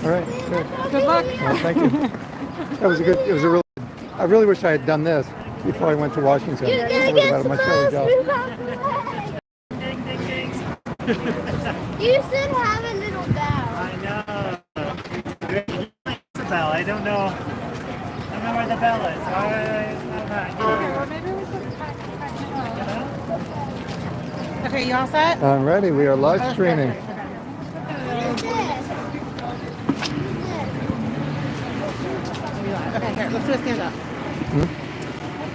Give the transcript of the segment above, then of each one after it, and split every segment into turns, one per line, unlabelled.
All right, good.
Good luck.
Well, thank you. That was a good. It was a really. I really wish I had done this before I went to Washington.
You're
I
gonna
would have
get
had a much better job.
You should have a little bell.
I know. The bell. I don't know. I don't know where the bell is.
Okay, you all set?
I'm ready. We are live streaming.
What is this?
Okay, here, let's do a stand up.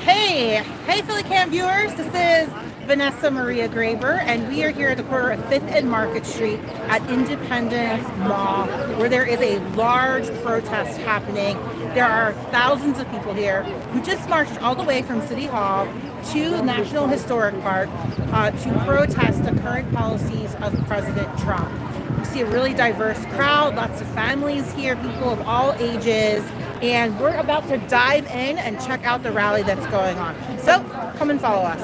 Hey PhillyCAM viewers, this is Vanessa Maria Graber, and we are here at the corner of 5th and Market Street at Independence Mall, where there is a large protest happening. There are thousands of people here who just marched all the way from City Hall to National Historic Park to protest the current policies of President Trump. You see a really diverse crowd, lots of families here, people of all ages, and we're about to dive in and check out the rally that's going on. So come and follow us.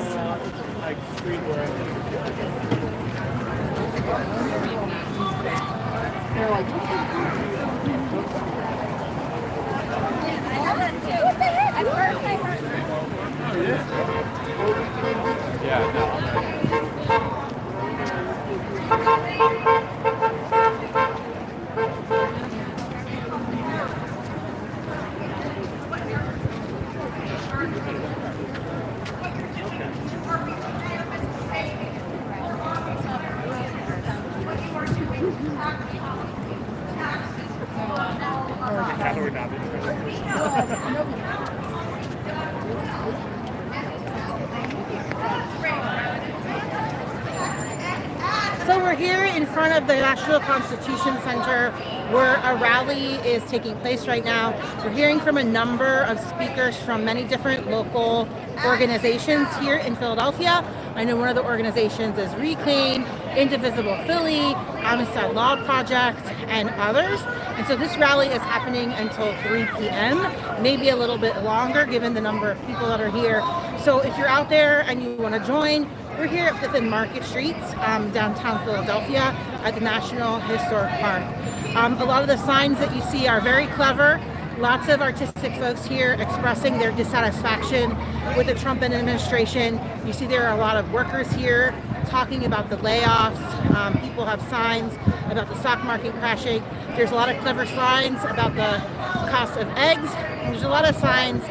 So we're here in front of the National Constitution Center where a rally is taking place right now. We're hearing from a number of speakers from many different local organizations here in Philadelphia. I know one of the organizations is Reclaim, Indivisible Philly, Amistad Law Project, and others. And so this rally is happening until 3 p.m., maybe a little bit longer given the number of people that are here. So if you're out there and you want to join, we're here at 5th and Market Street, downtown Philadelphia at the National Historic Park. A lot of the signs that you see are very clever. Lots of artistic folks here expressing their dissatisfaction with the Trump administration. You see there are a lot of workers here talking about the layoffs. People have signs about the stock market crashing. There's a lot of clever signs about the cost of eggs. There's a lot of signs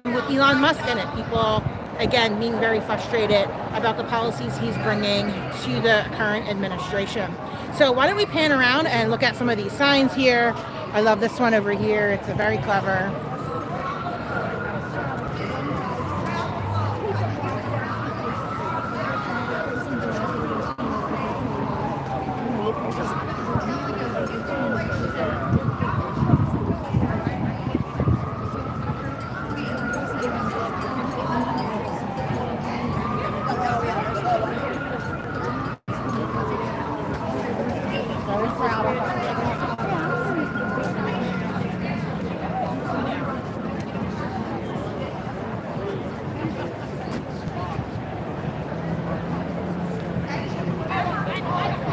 with Elon Musk in it. People, again, being very frustrated about the policies he's bringing to the current administration. So why don't we pan around and look at some of these signs here. I love this one over here. It's a very clever.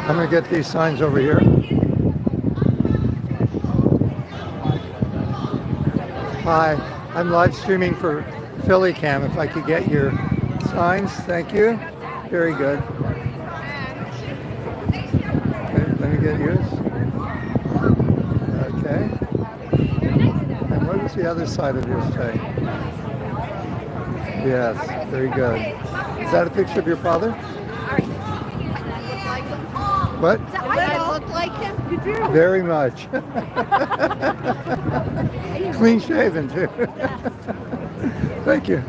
I'm going to get these signs over here. Hi, I'm live streaming for PhillyCAM. If I could get your signs, thank you. Very good. Okay, let me get yours. Okay. And what does the other side of yours say? Yes, very good. Is that a picture of your father? What?
I look like him? You do.
Very much. Clean shaven too. Thank you.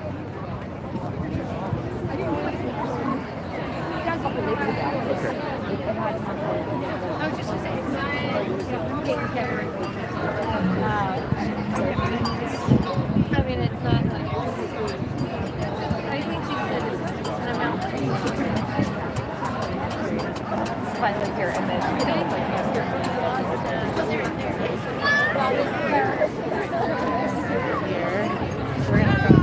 I mean, it's not like. I think she said it's an amount. Finally here, and then you know, it's like here. We're gonna go.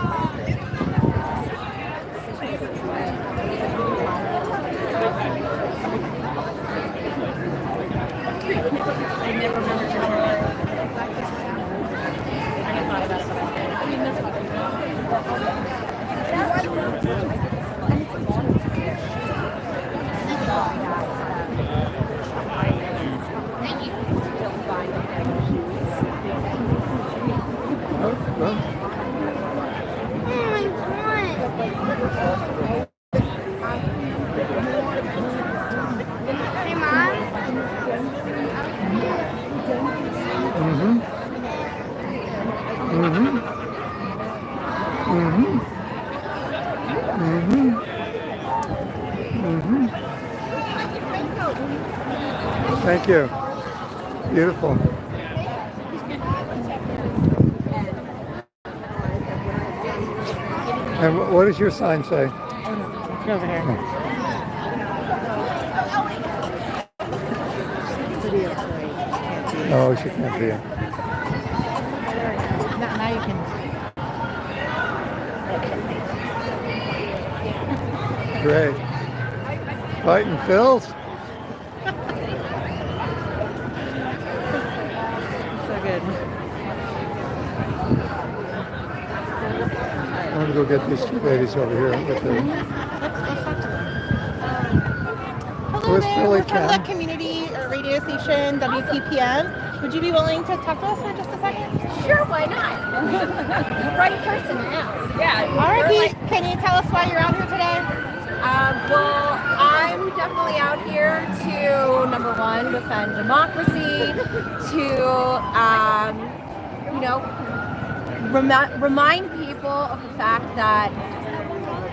I never remember.
you. Beautiful. And what does your sign say?
Over here.
Oh, she can't see it.
Now you can.
Great. Fighting Phil's.
So good.
I'm going to go get these two ladies over here. With the,
Let's talk to them. Hello
Where's
there. We're from
PhillyCAM?
the community radio station WPPM. Would you be willing to talk to us for just a second?
Sure, why not? The right person to ask.
Yeah.
All right, Pete, can you tell us why you're out here today?
Well, I'm definitely out here to, number one, defend democracy, to, remind people of the fact that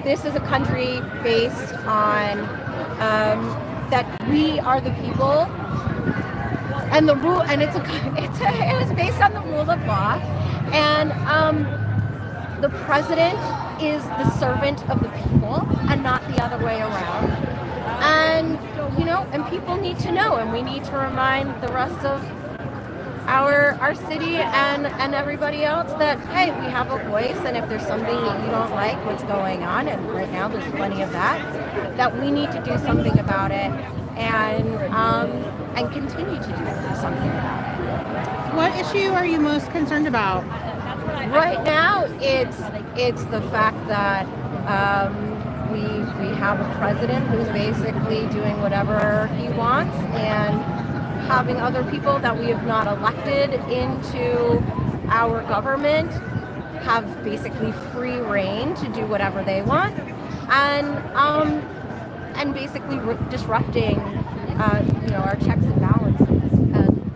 this is a country based on that we are the people, and the rule, and it was based on the rule of law, and the president is the servant of the people and not the other way around. And and people need to know, and we need to remind the rest of our city and everybody else that, hey, we have a voice, and if there's something that you don't like what's going on, and right now there's plenty of that we need to do something about it, and continue to do something about it.
What issue are you most concerned about?
Right now, it's the fact that we have a president who's basically doing whatever he wants, and having other people that we have not elected into our government have basically free reign to do whatever they want, and basically disrupting our checks and balances. And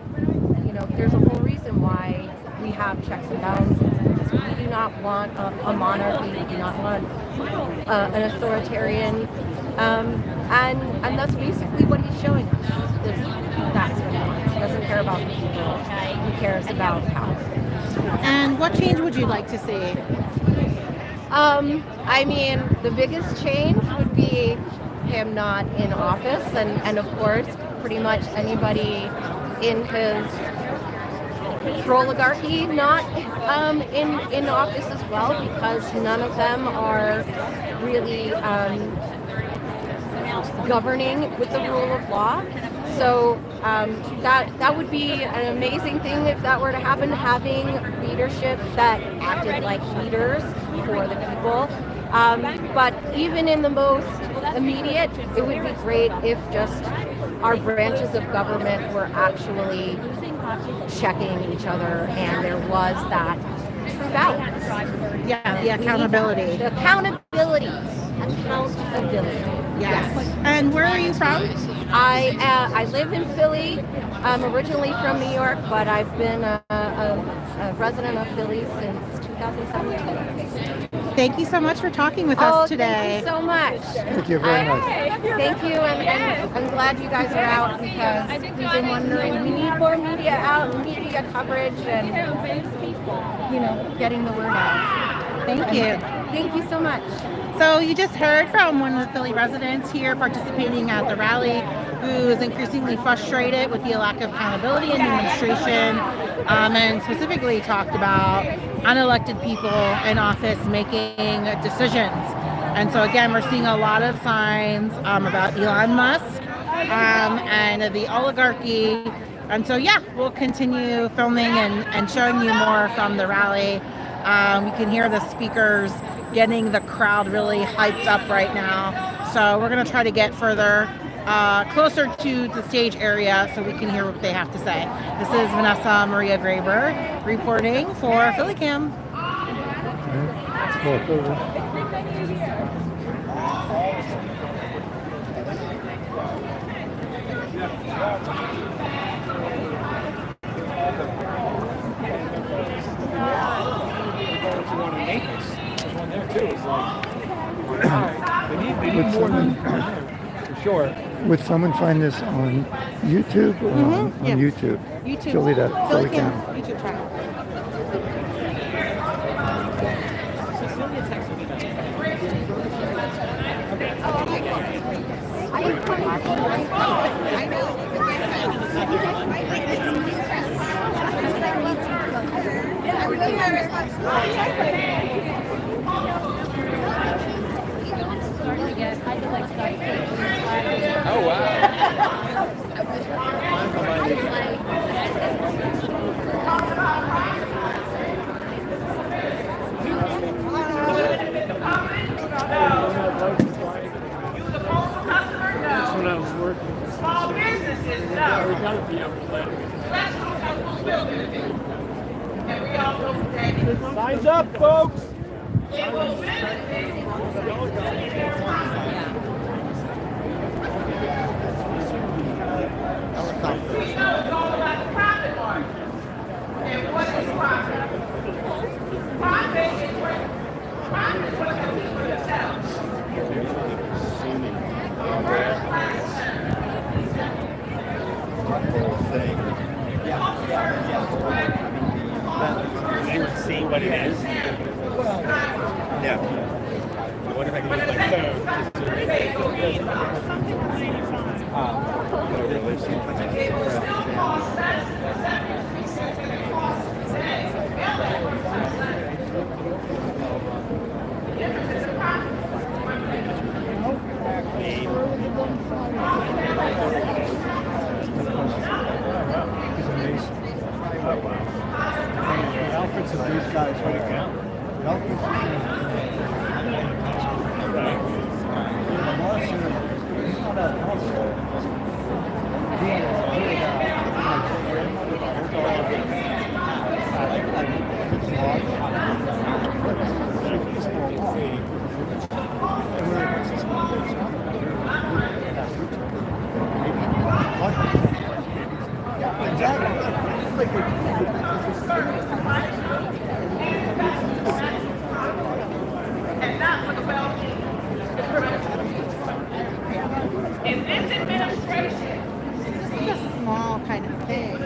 there's a whole reason why we have checks and balances. We do not want a monarchy. We do not want an authoritarian, and that's basically what he's showing us. That's what he wants. He doesn't care about the people. He cares about power.
And what change would you like to see?
The biggest change would be him not in office, and of course, pretty much anybody in his oligarchy not in office as well, because none of them are really governing with the rule of law. So that would be an amazing thing if that were to happen, having leadership that acted like leaders for the people. But even in the most immediate, it would be great if just our branches of government were actually checking each other, and there was that balance.
Yeah, the accountability.
The accountability.
Yes. And where are you from?
I live in Philly. I'm originally from New York, but I've been a resident of Philly since 2017.
Thank you so much for talking with us today.
Thank you so much.
Thank you very much.
Thank you, and I'm glad you guys are out, because we've been wondering, we need more media out, media coverage, and getting the word out.
Thank you.
Thank you so much.
So you just heard from one of the Philly residents here participating at the rally, who is increasingly frustrated with the lack of accountability in the administration, and specifically talked about unelected people in office making decisions. And so again, we're seeing a lot of signs about Elon Musk and the oligarchy. And so we'll continue filming and showing you more from the rally. We can hear the speakers getting the crowd really hyped up right now. So we're going to try to get further closer to the stage area so we can hear what they have to say. This is Vanessa Maria Graber reporting for PhillyCAM.
Let's walk over.
They need more than for sure.
Would someone find this on YouTube or on
yes.
YouTube?
YouTube.
PhillyCAM.
YouTube channel.
Oh, wow.
That's when I was working.
Small businesses, no.
We gotta be able to let it.
And we also say
Signs up, folks!
it will benefit their economy. We know it's all about the profit margin. And what is profit? Profit is what the people themselves.
They would see what it is. Yeah. What if I could use my
It will still cost less than 70% of the cost today. The difference is the profit.
He's amazing. The outfits of these guys right now. The outfits of he's not a hustler.
And not for the wealthy. In this administration,
This is a small kind of thing.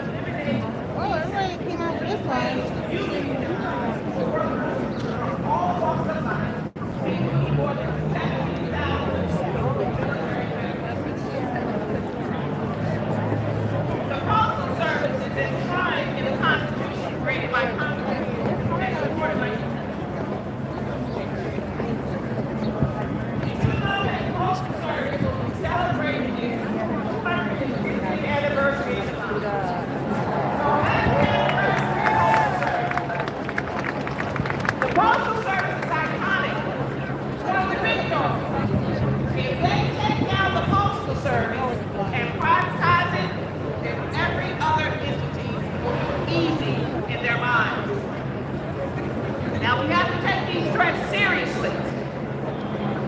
Oh, everybody came out for this one.
the Postal Service is enshrined in the Constitution created by Congress and supported by Postal Service celebrated its 250th anniversary this month. The Postal Service is iconic. It's one of the big dogs. If they take down the Postal Service and privatize it, then every other entity will be easy in their minds. Now we have to take these threats seriously.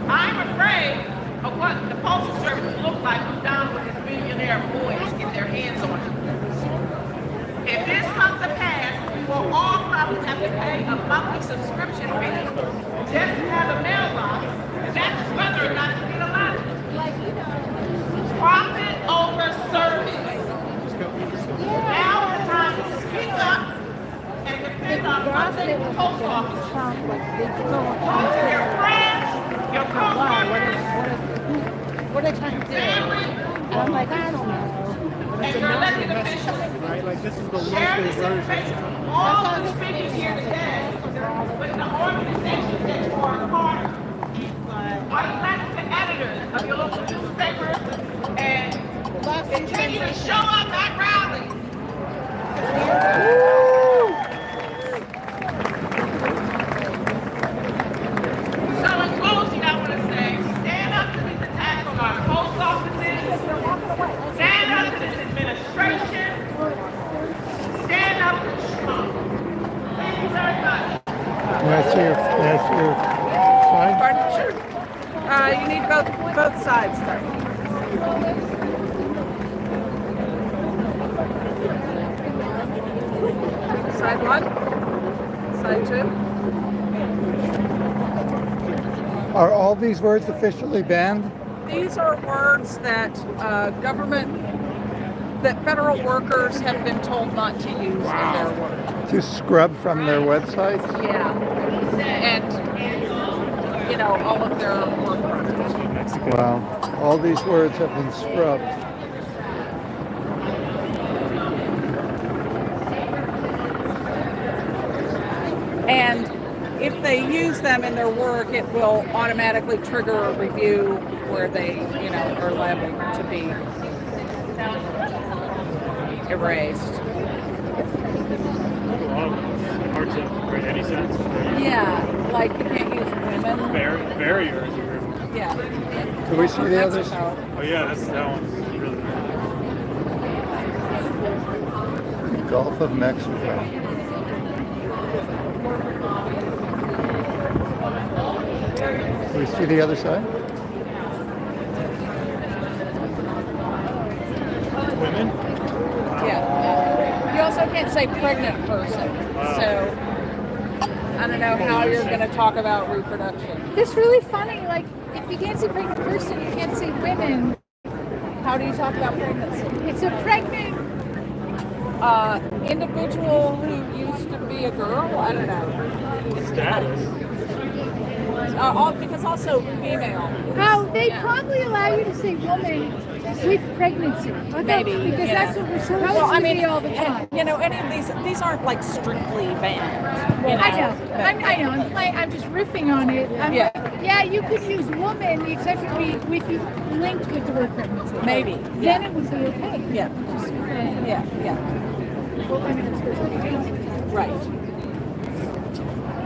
I'm afraid of what the Postal Service will look like when Donald and his billionaire boys get their hands on it. If this comes to pass, we will all probably have to pay a monthly subscription fee just to have a mailbox, and that's whether or not you get a letter. Profit over service. Now is the time to speak up and depend on one thing the post office. Talk to your friends, your coworkers,
What are they trying to do?
family,
And I'm like, I don't know.
and your elected officials.
Right? Like this is the
Share
local
this
version.
information with all of the speakers here today, with the organizations that you are a part of. Are elected editors of your local newspapers and continue to show up at rallies. So in closing, I want to say, stand up to these attacks on our post offices. Stand up to this administration. Stand up to Trump. Thank you very much.
That's your sign?
Pardon? Sure. You need both sides there. Side one? Side two?
Are all these words officially banned?
These are words that that federal workers have been told not to use in their work.
To scrub from their websites?
Yeah. And, all of their work product.
Wow. All these words have been scrubbed.
And if they use them in their work, it will automatically trigger a review where they, are liable to be erased.
Hard to create any sense.
Yeah, like you can't use women.
Barriers.
Yeah.
Can we see the others?
Oh yeah, that one's really nice.
Gulf of Mexico. Can we see the other side?
Women?
Yeah. You also can't say pregnant person. So I don't know how you're going to talk about reproduction.
It's really funny. Like, if you can't say pregnant person, you can't say women.
How do you talk about pregnancy?
It's a pregnant.
Individual who used to be a girl. I don't know.
Status.
Because also female.
Oh, they probably allow you to say woman with pregnancy.
Maybe.
Because that's what we're supposed
Well, I
to
mean,
be all the time.
any of these aren't like strictly banned.
I know. I know. I'm just riffing on it. Yeah, you could use woman, except for with you linked with the word pregnancy.
Maybe.
Then it would be okay.
Yeah.
Well, I mean, it's supposed to be.
Right.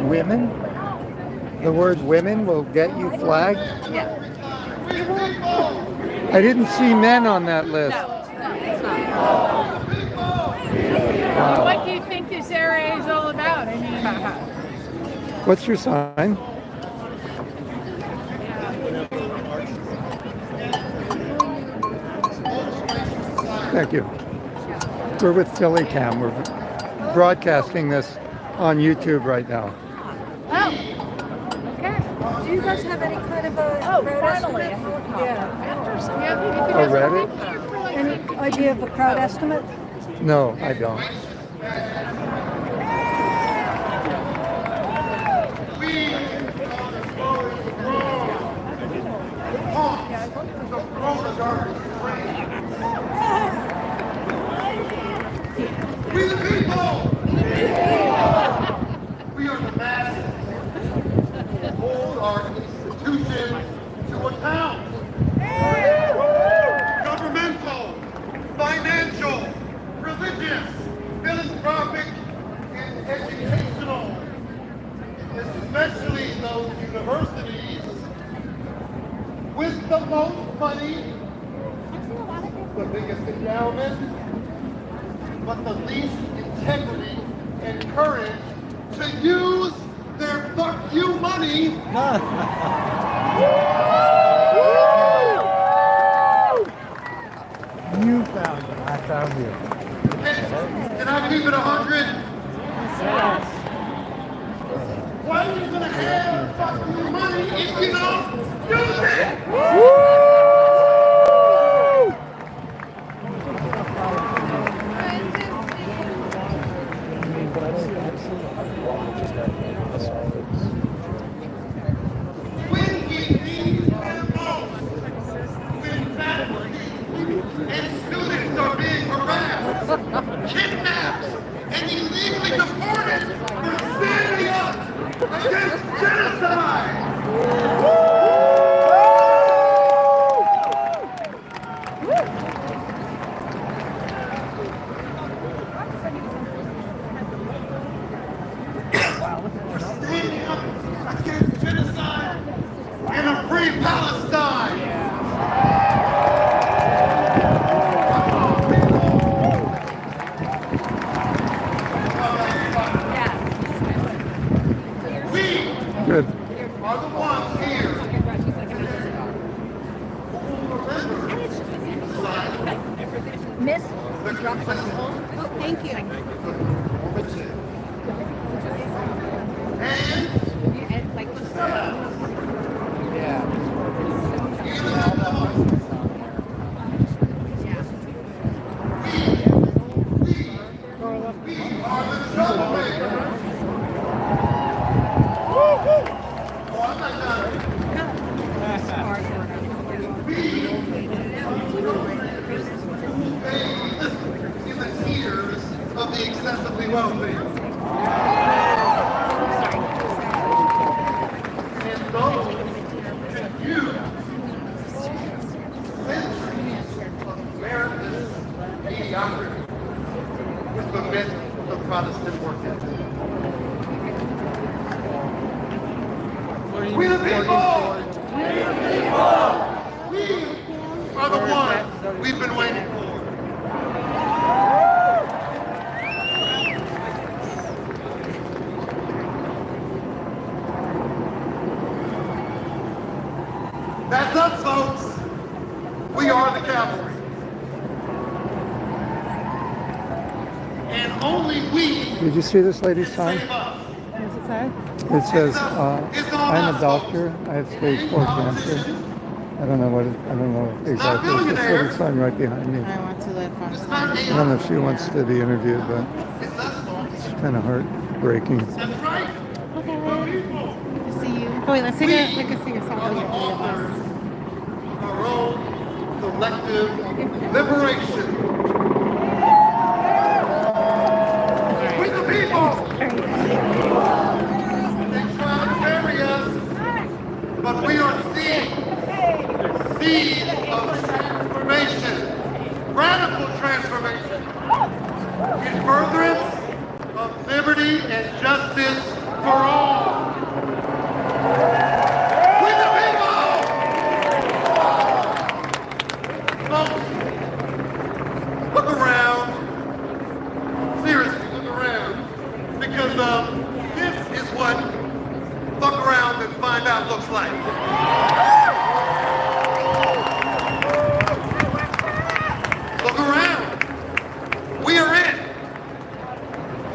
Women? The word women will get you flagged?
Yeah.
I didn't see men on that list.
What do you think this area is all about? I mean,
What's your sign? Thank you. We're with PhillyCAM. We're broadcasting this on YouTube right now.
oh, okay.
Do you guys have any kind of a crowd
Finally,
estimate?
Oh, Reddit?
Any idea of a crowd estimate?
No, I don't.
We the people! We are the masses who hold our institutions to account. Governmental, financial, religious, philanthropic, and educational, especially those universities with the most money, the biggest endowment, but the least integrity and courage to use their fuck you money.
You found it. I found you.
Can I keep it 100? Why are you gonna have fuck you money if you don't use it? When we need them most, when faculty and students are being harassed, kidnapped, and illegally deported for standing up against genocide. Standing up against genocide and a free Palestine. We
Good.
are the ones here who will remember
Miss.
the successful
Thank you.
and
Like,
even though the We are the troublemakers. Oh, I'm not done. We in the tears of the excessively wealthy. And those confused centuries of American mediocrity with the myth of Protestant work ethic. We the people! We the people! We are the ones we've been waiting for. That's us, folks. We are the cavalry. And only we
Did you see this lady's sign?
save us.
What does it say?
It says, I'm a doctor. I have stage 4 cancer. I don't know exactly. It's this little sign right behind me.
I want to live on
I don't know if she wants to be interviewed, but it's kind of heartbreaking.
Okay. See you. Oh wait, let's take a sing a song.
Our own collective liberation. We the people! They try to bury us, but we are seeds of transformation, radical transformation, in furtherance of liberty and justice for all. We the people! Folks, look around. Seriously, look around. Because this is what fuck around and find out looks like. Look around. We are it.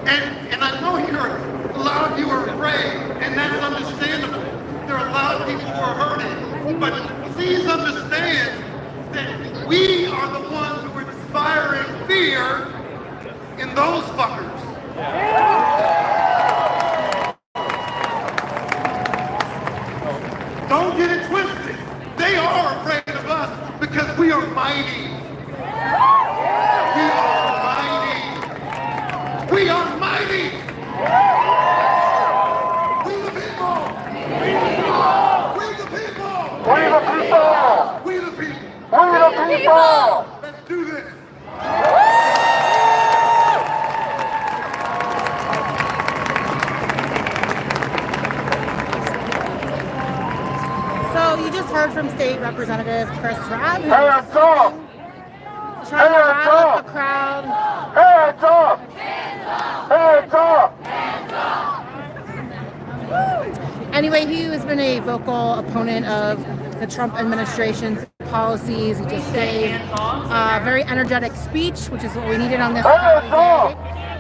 And I know here a lot of you are afraid, and that's understandable. There are a lot of people who are hurting. But please understand that we are the ones who are inspiring fear in those fuckers. Don't get it twisted. They are afraid of us because we are mighty. We are mighty. We are mighty. We the people. We the people. We the people. We the people. We the people. Let's do this.
So you just heard from State Representative Chris Rabb, who's
Hands up!
trying to rile up the crowd.
Hands up! Hands up!
Anyway, he has been a vocal opponent of the Trump administration's policies. He just gave a very energetic speech, which is what we needed on this day.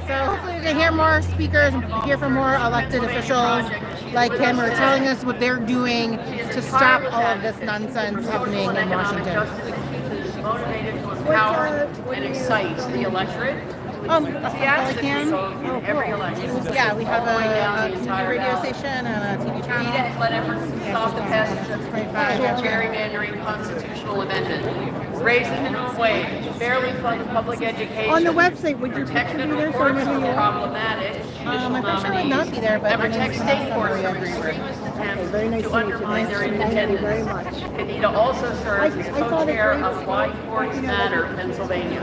So hopefully we can hear more speakers and hear from more elected officials like him who are telling us what they're doing to stop all of this nonsense happening in Washington.
Motivated to empower and excite the electorate.
PhillyCAM.
Every election.
Yeah, we have a community radio station and a TV channel.
Let efforts to stop the passage of the gerrymandering constitutional amendment. Raise the minimum wage, fairly fund public education.
On the website, would you
protect
picture me there so I
reports
know who
from
you are?
problematic judicial
I'm pretty sure I would
nominees.
not be there, but
And
my
protect
name's
state
Vanessa
courts
Maria.
from extremist attempts
Very nice
to
to meet you.
undermine their
Thank you
independence.
very much.
Anita also serves as
I thought it
co-chair
great.
of Why Courts Matter, Pennsylvania,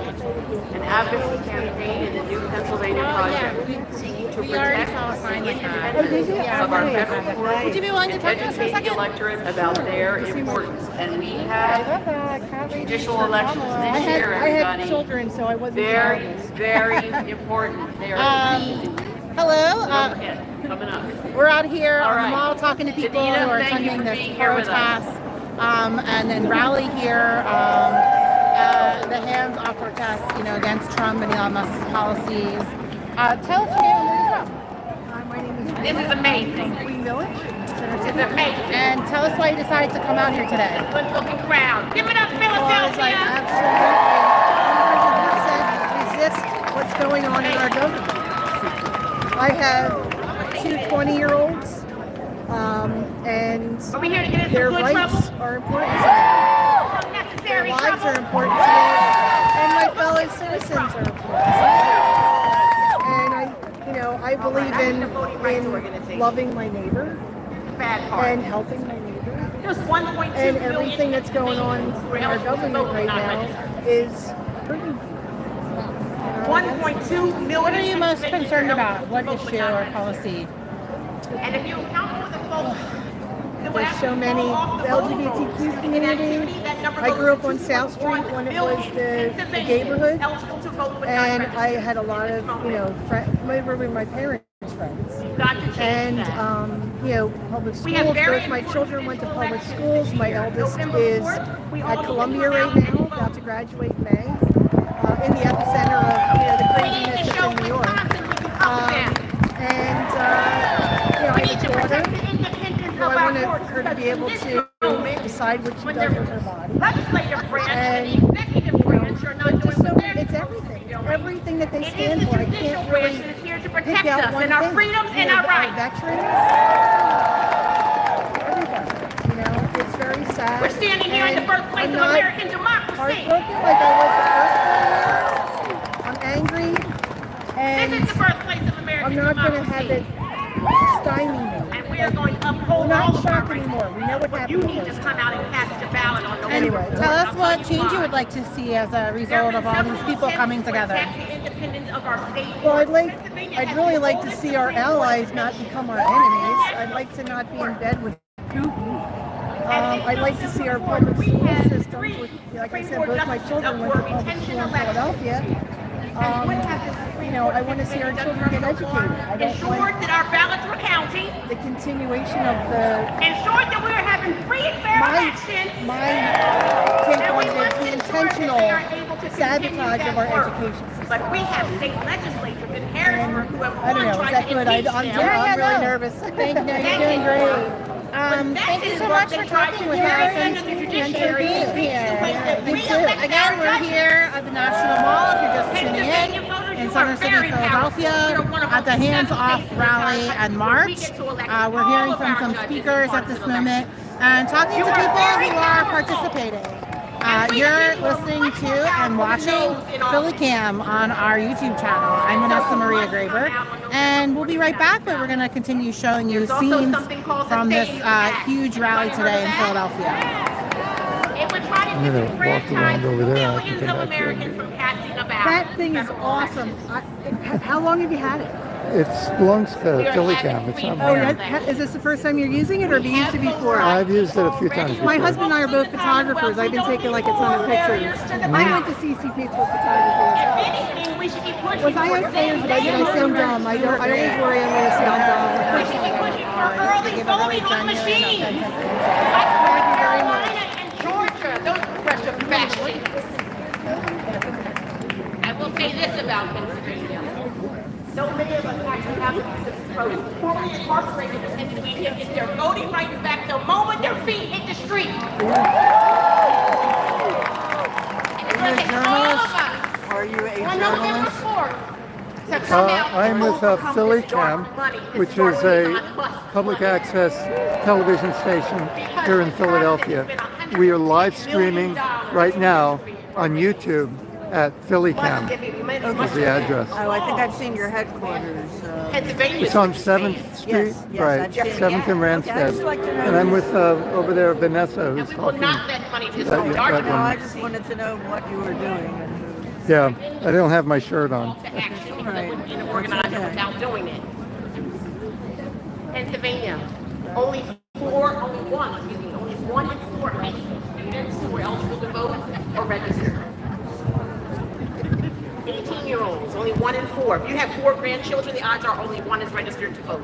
an advocacy campaign in the new Pennsylvania project seeking to
We already
protect
saw a
the
sign like that.
independence of our federal courts
Would you be willing to
and
talk to us for a
educate the
second?
electorate about their importance. And we have judicial elections this year,
I had
everybody.
children, so I wasn't.
Very, very important. They are key.
Hello.
Don't forget, coming up.
We're out here
All
on the
right.
mall talking to people
Anita,
who are
thank you
attending
for
this
being here with us.
protest and then rally here, the hands-off protest, against Trump and Elon Musk's policies. Tell us your name and where you're from.
My name is.
This is amazing.
Green Village.
This is amazing.
And tell us why you decided to come out here today.
Good looking crowd. Give it up,
Well, I was like,
Philadelphia.
absolutely 100% resist
what's going on in our government. I have two 20-year-olds, and their rights are important to me. Their lives are important to me, and my fellow citizens are important to me. And I believe in loving my neighbor and helping my neighbor. And everything that's going on in our government right now is hurting.
1.2 million. What are you most concerned about? What issue or policy?
And if you account for the folks,
there's so many. The LGBTQ community. I grew up on South Street when it was the neighborhood, and I had a lot of friends. Were my parents' friends. And public schools. Both my children went to public schools. My eldest is at Columbia right now, about to graduate in May. In the epicenter of the craziness that's in New York. I have a daughter, so I want her to be able to decide what she does with her body. And it's everything. Everything that they stand for. I can't really pick out one thing.
Freedoms and our rights.
Veterans. Everybody. It's very sad.
We're standing here in the birthplace of American democracy.
Heartbroken like I was the first 4 years. I'm angry, and
this is the birthplace of American
I'm not going to have it stymie me.
And we are going to uphold
We're
all
not
of our
shocked
rights.
anymore. We know what happened.
You need to come out and cast your ballot on November.
Anyway,
Tell us what change you would like to see as a result of all these people coming together.
Well, I'd really like to see our allies not become our enemies. I'd like to not be in bed with Putin. I'd like to see our public school systems, which, like I said, both my children went to public school in Philadelphia. I want to see our children get educated. I don't
Ensured that our ballots were counting.
The continuation of the...
Ensured that we were having free and fair elections.
My take on the intentional sabotage of our education system.
But we have state legislatures in Harrisburg who have
I don't know, is that good? I'm really nervous.
Thank you. You're doing great. Thank you so much for talking with us and for being here. Me too. Again, we're here at the National Mall, if you're just tuning in Center City, Philadelphia, at the Hands Off Rally and March. We're hearing from some speakers at this moment and talking to people who are participating. You're listening to and watching PhillyCAM on our YouTube channel. I'm Vanessa Maria Graber, and we'll be right back, but we're going to continue showing you scenes from this huge rally today in Philadelphia.
I'm going to walk around over there. I can come back here.
That thing is awesome. How long have you had it?
It belongs to PhillyCAM. It's not mine.
Is this the first time you're using it, or have you used it before?
I've used it a few times before.
My husband and I are both photographers. I've been taking like a ton of pictures. I went to CCP for photography as well. Was I okay, or did I sound dumb? I always worry I'm going to sound dumb.
Early voting on machines.
Thank you very much.
And Georgia, those Russian fascists. I will say this about Pennsylvania. So many of us actually have the fully incarcerated in Pennsylvania get their voting rights back the moment their feet hit the street. And it's going to take all of us.
Are you a
On November
journalist?
4th. To come out
I'm
and
with
overcome this
PhillyCAM,
dark money,
which
this
is
dark
a
money.
public access television station here in Philadelphia. We are live streaming right now on YouTube at PhillyCAM. Is the address.
Oh, I think I've seen your headquarters.
It's on 7th Street,
Yes,
right?
I've seen it.
7th and
Okay, I'd
Randstad.
just like to know
And I'm
this.
with over there Vanessa, who's
We will
talking.
not let money
that-
destroy
that
our
one.
No, I just wanted to know what you were doing.
Yeah, I don't have my shirt on.
to action because it wouldn't be an organizer without doing it. Pennsylvania, only one in 4 high school students who were eligible to vote or register. 18-year-olds, only 1 in 4. If you have 4 grandchildren, the odds are only 1 is registered to vote.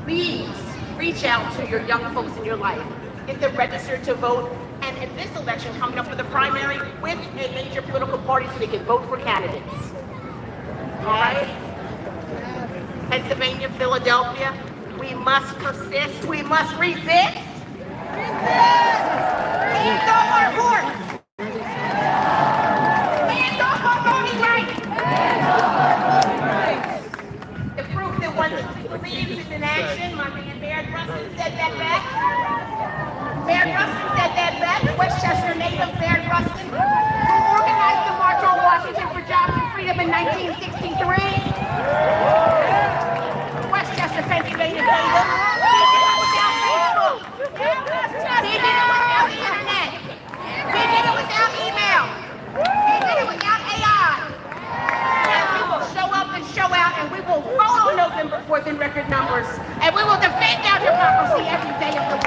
Please reach out to your young folks in your life. Get them registered to vote. And in this election coming up for the primary, with a major political party so they can vote for candidates. All right? Pennsylvania, Philadelphia, we must persist. We must resist. Hands off our courts. Hands off our voting rights. everyone believes is in action. My man Mayor Rustin said that best. Mayor Rustin said that best. Westchester native Mayor Rustin, who organized the March on Washington for Jobs and Freedom in 1963. Westchester, Pennsylvania native. He did it without Facebook. He did it without the internet. He did it without email. He did it without AI. And we will show up and show out, and we will vote on November 4th in record numbers, and we will defend our democracy every day of the week.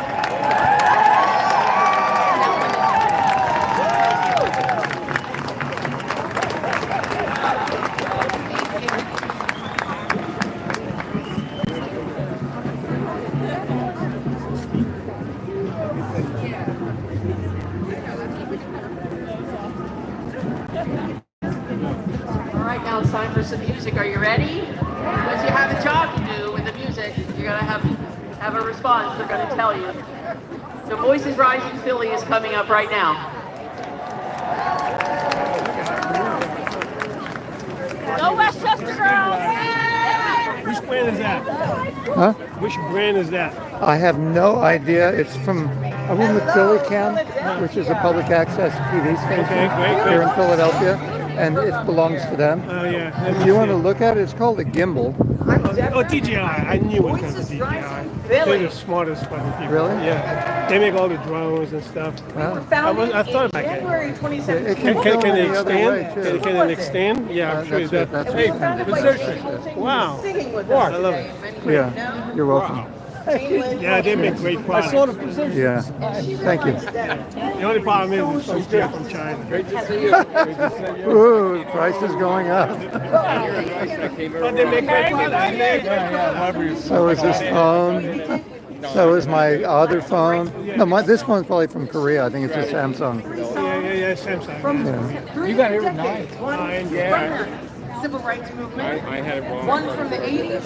All right, now it's time for some music. Are you ready? Once you have a job to do with the music, you're gonna have a response. They're gonna tell you. So Voices Rising Philly is coming up right now.
Go Westchester girls!
Which brand is that?
Huh?
Which brand is that?
I have no idea. It's from a room with PhillyCAM, which is a public access TV station here in Philadelphia, and it belongs to them.
Oh, yeah.
If you want to look at it, it's called a gimbal.
Oh, DJI. I knew it was DJI. They're the smartest fucking people.
Really?
Yeah. They make all the drones and stuff.
Wow.
I thought about it.
January 2017.
It can
Can
film
it
the other way,
extand?
too.
Can it extend? Yeah, I'm sure it does.
that's
Hey,
what it
position. Wow. I love it.
Yeah, you're welcome.
Yeah, they make great products. I saw the position.
Yeah, thank you.
The only problem is it's so from China.
Ooh, the price is going up.
But they make great products.
So is this phone. So is my other phone. No, this phone's probably from Korea. I think it's a Samsung.
Yeah, Samsung.
Yeah.
You got here with 9.
Yeah.
Civil rights movement.
I had it wrong.
One from the 80s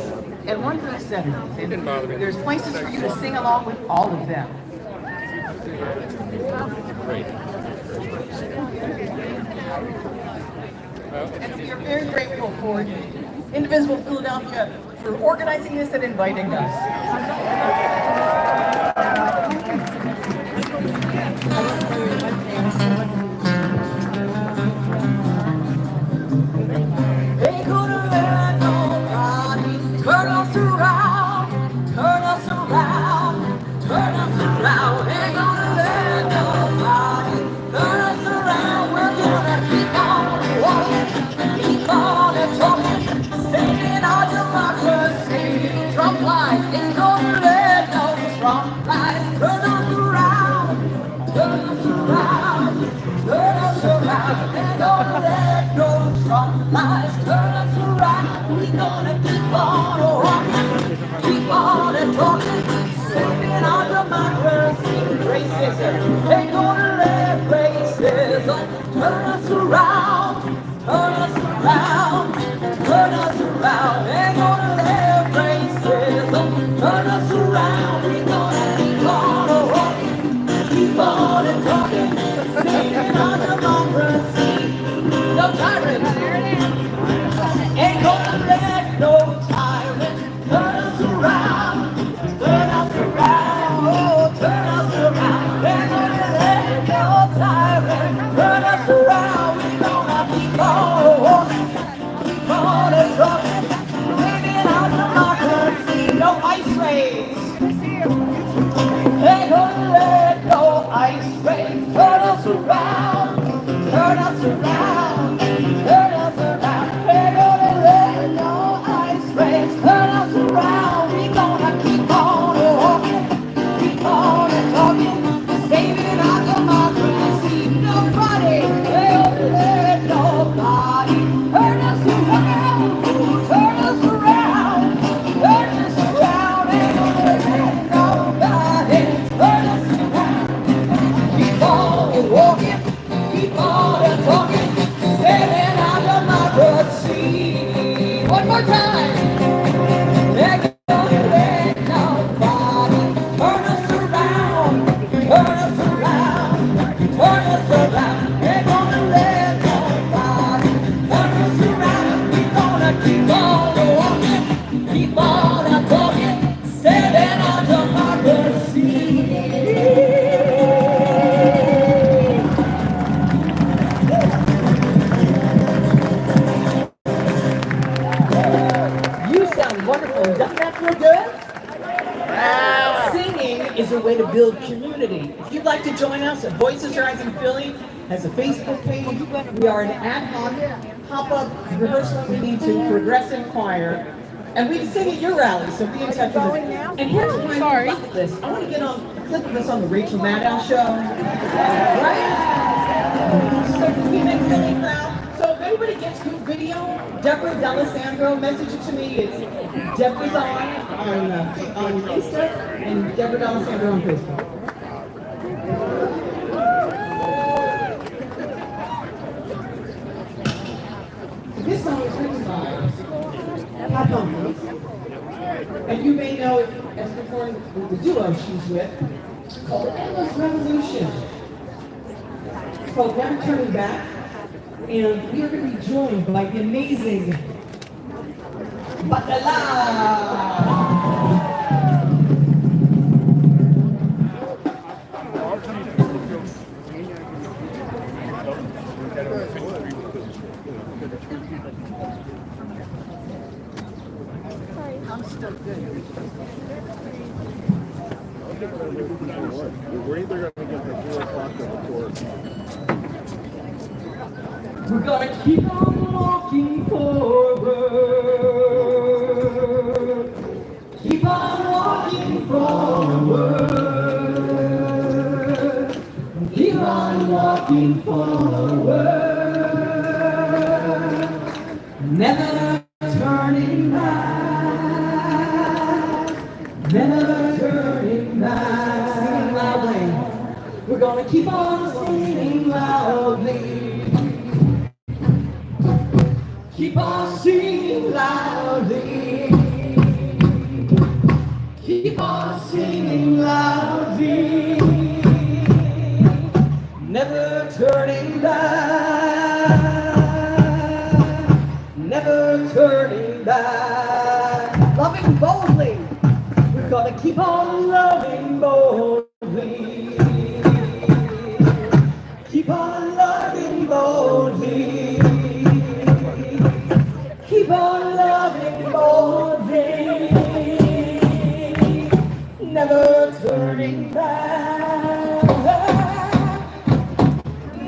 and one from the 70s.
It didn't bother me.
There's places for you to sing along with all of them.
Great.
And we are very grateful for Indivisible Philadelphia for organizing this and inviting us. Ain't gonna let nobody turn us around, turn us around, turn us around. Ain't gonna let nobody turn us around. We're gonna keep on walking, keep on talking, saving our democracy. Trump lies, ain't gonna let no Trump lies turn us around, turn us around, turn us around. Ain't gonna let no Trump lies turn us around. We gonna keep on walking, keep on talking, saving our democracy. Racism ain't gonna let racism turn us around, turn us around, turn us around. Ain't gonna let racism turn us around. We gonna keep on walking, keep on talking, saving our democracy. No tyrant. Ain't gonna let no tyrant turn us around, turn us around, oh, turn us around. Ain't gonna let no tyrant turn us around. We gonna keep on walking, keep on talking, living our democracy. No ice raids. Ain't gonna let no ice raids turn us around, turn us around, turn us around. Ain't gonna let no ice raids turn us around. We gonna keep on walking, keep on talking, saving our democracy. Nobody, ain't gonna let nobody turn us around, turn us around, turn us around. Ain't gonna let nobody turn us around. Keep on walking, keep on talking, saving our democracy. One more time. Ain't gonna let nobody turn us around, turn us around, turn us around. Ain't gonna let nobody turn us around. We gonna keep on walking, keep on wonderful. Doesn't that feel good? Singing is a way to build community. If you'd like to join us, Voices Rising Philly has a Facebook page. We are an ad hoc, pop-up rehearsal meeting to progressive choir. And we sing at your rally, so be in touch with us. And here's why I love this. I want to get on a clip of this on the Rachel Maddow show. Right? So we make Philly proud. So if anybody gets good video, Deborah D'Alessandro, message it to me. It's Deborah's on Insta and Deborah D'Alessandro on Facebook. This song is written by Pat Humphries, and you may know it as performed with the duo she's with, called Endless Revolution. It's called Never Turning Back, and we are going to be joined by the amazing Batala.
I'm still good.
We're either going to get the 4 o'clock or the 4 o'clock.
We're gonna keep on walking forward. Keep on walking forward. Keep on walking forward. Never turning back. Never turning back. Singing loudly. We're gonna keep on singing loudly. Keep on singing loudly. Keep on singing loudly. Never turning back. Never turning back. Loving boldly. We're gonna keep on loving boldly. Keep on loving boldly. Keep on loving boldly. Never turning back.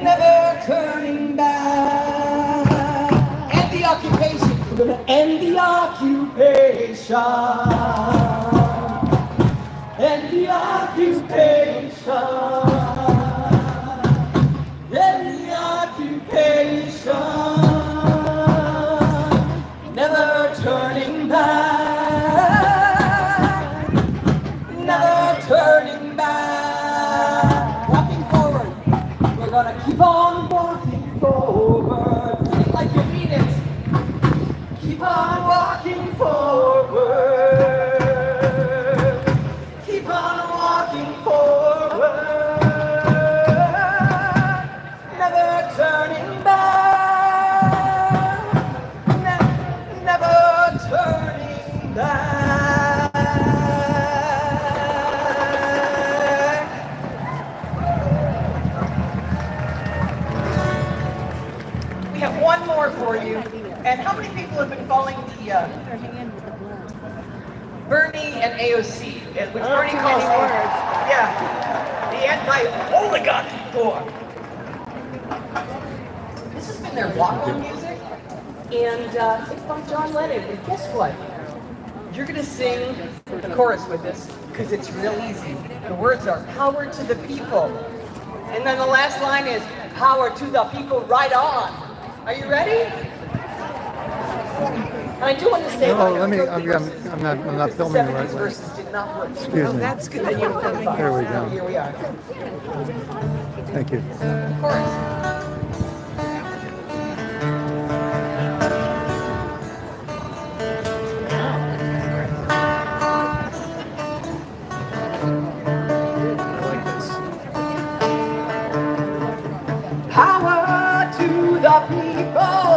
Never turning back. End the occupation. We're gonna end the occupation. End the occupation. End the occupation. Never turning back. Never turning back. Walking forward. We're gonna keep on walking forward. Sing it like you mean it. Keep on walking forward. Keep on walking forward. Never turning back. Never turning back. We have one more for you. And how many people have been following the Bernie and AOC? Which Bernie calls the anti-oligarch tour. This has been their walk-on music, and it's by John Lennon. And guess what? You're gonna sing the chorus with this because it's real easy. The words are "Power to the people," and then the last line is "Power to the people, right on." Are you ready? I do want to say.
No, let me. I'm not filming the right way.
Verses did not work.
Excuse me.
That's good that you're filming.
There we go.
Here we are.
Thank you.
Chorus. Power to the people.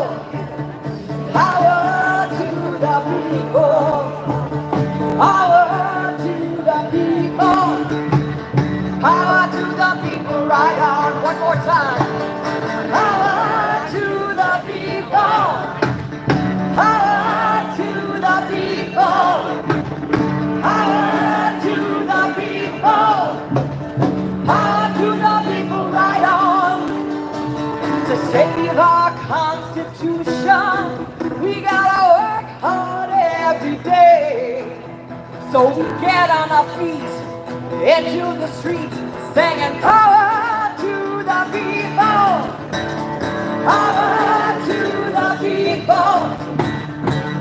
Power to the people. Power to the people. Power to the people. Right on. One more time. Power to the people. Power to the people. Power to the people. Power to the people, right on. To save our Constitution, we gotta work hard every day. So we get on our feet, into the streets, singing power to the people. Power to the people.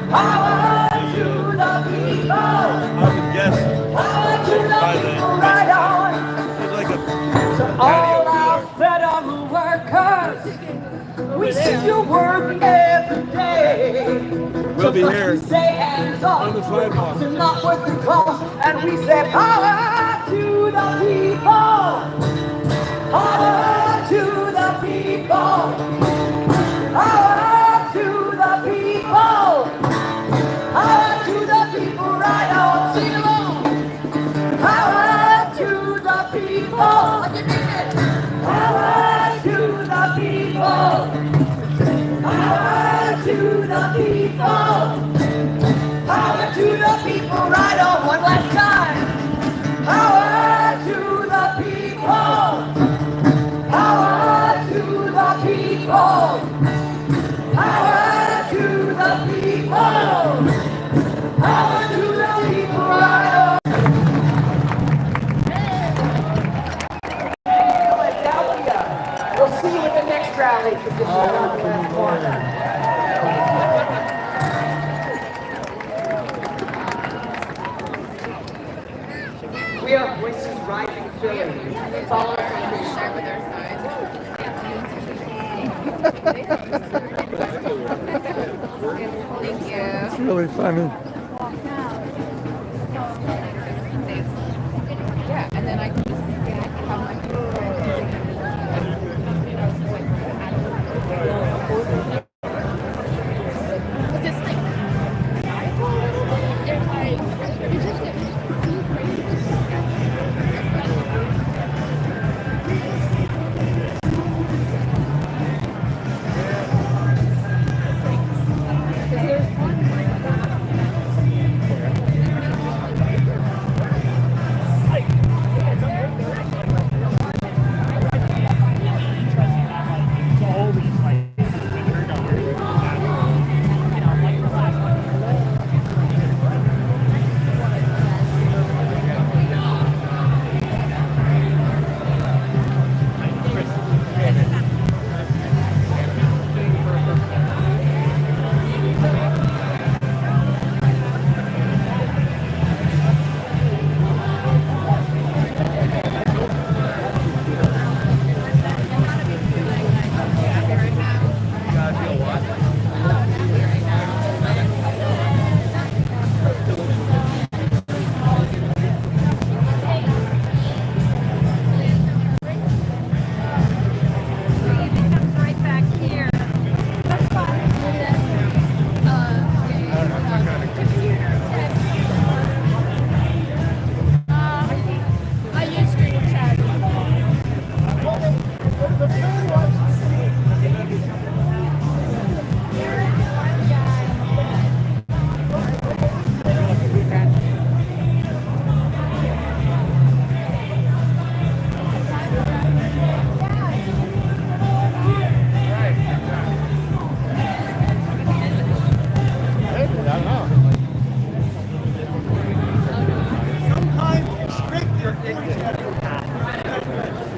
Power to the people.
Yes.
Power to the people, right on. To all our federal workers, we see you work every day.
We'll be here
We say hands
on the
off,
sidewalk.
to not working class, and we say power to the people. Power to the people. Power to the people. Power to the people, right on. Sing along. Power to the people. Power to the people. Power to the people. Power to the people, right on. One last time. Power to the people. Power to the people. Power to the people. Power to the people, right on. Philadelphia. We'll see you at the next rally because this is around the corner. We are Voices Rising Philly. Follow us on Facebook.
Thank you.
It's really funny.
Yeah, and then I can just have my But this like, they're like, you just get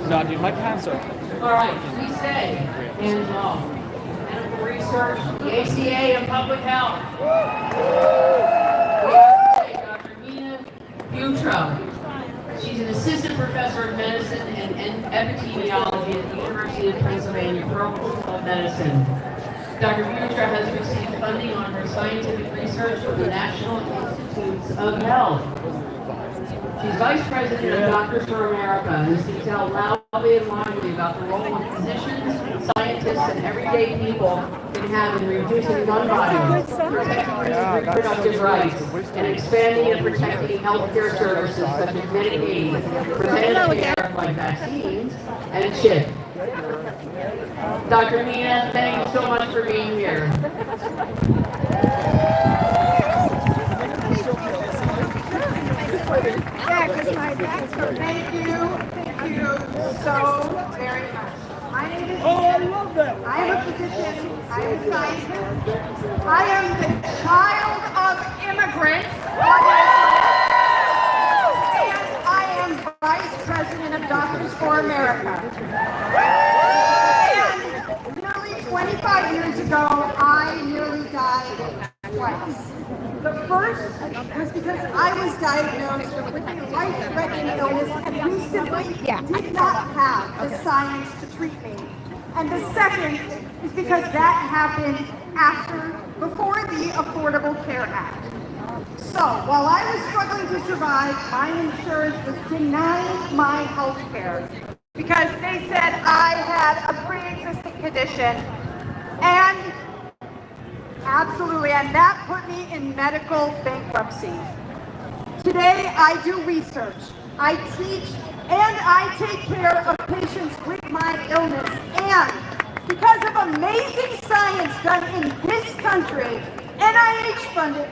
No, dude, my pants are.
All right, we say, hands off. Medical research, the ACA, and public health. We have today Dr. Mina Butra. She's an assistant professor of medicine and epidemiology at the University of Pennsylvania Program of Medicine. Dr. Butra has received funding on her scientific research from the National Institutes of Health. She's vice president of Doctors for America and speaks out loudly and widely about the role of physicians, scientists, and everyday people can have in reducing gun violence, protecting reproductive rights, and expanding and protecting healthcare services such as Medicaid, preventative care like vaccines, and CHIP. Dr. Mina, thank you so much for being here.
so very much. My name is
I love that.
I am a physician. I am a scientist. I am the child of immigrants. And I am vice president of Doctors for America. And nearly 25 years ago, I nearly died twice. The first was because I was diagnosed with a life-threatening illness and we simply did not have the science to treat me. And the second is because that happened before the Affordable Care Act. So while I was struggling to survive, my insurance was denying my health care because they said I had a pre-existing condition. And absolutely, and that put me in medical bankruptcy. Today, I do research, I teach, and I take care of patients with my illness. And because of amazing science done in this country, NIH-funded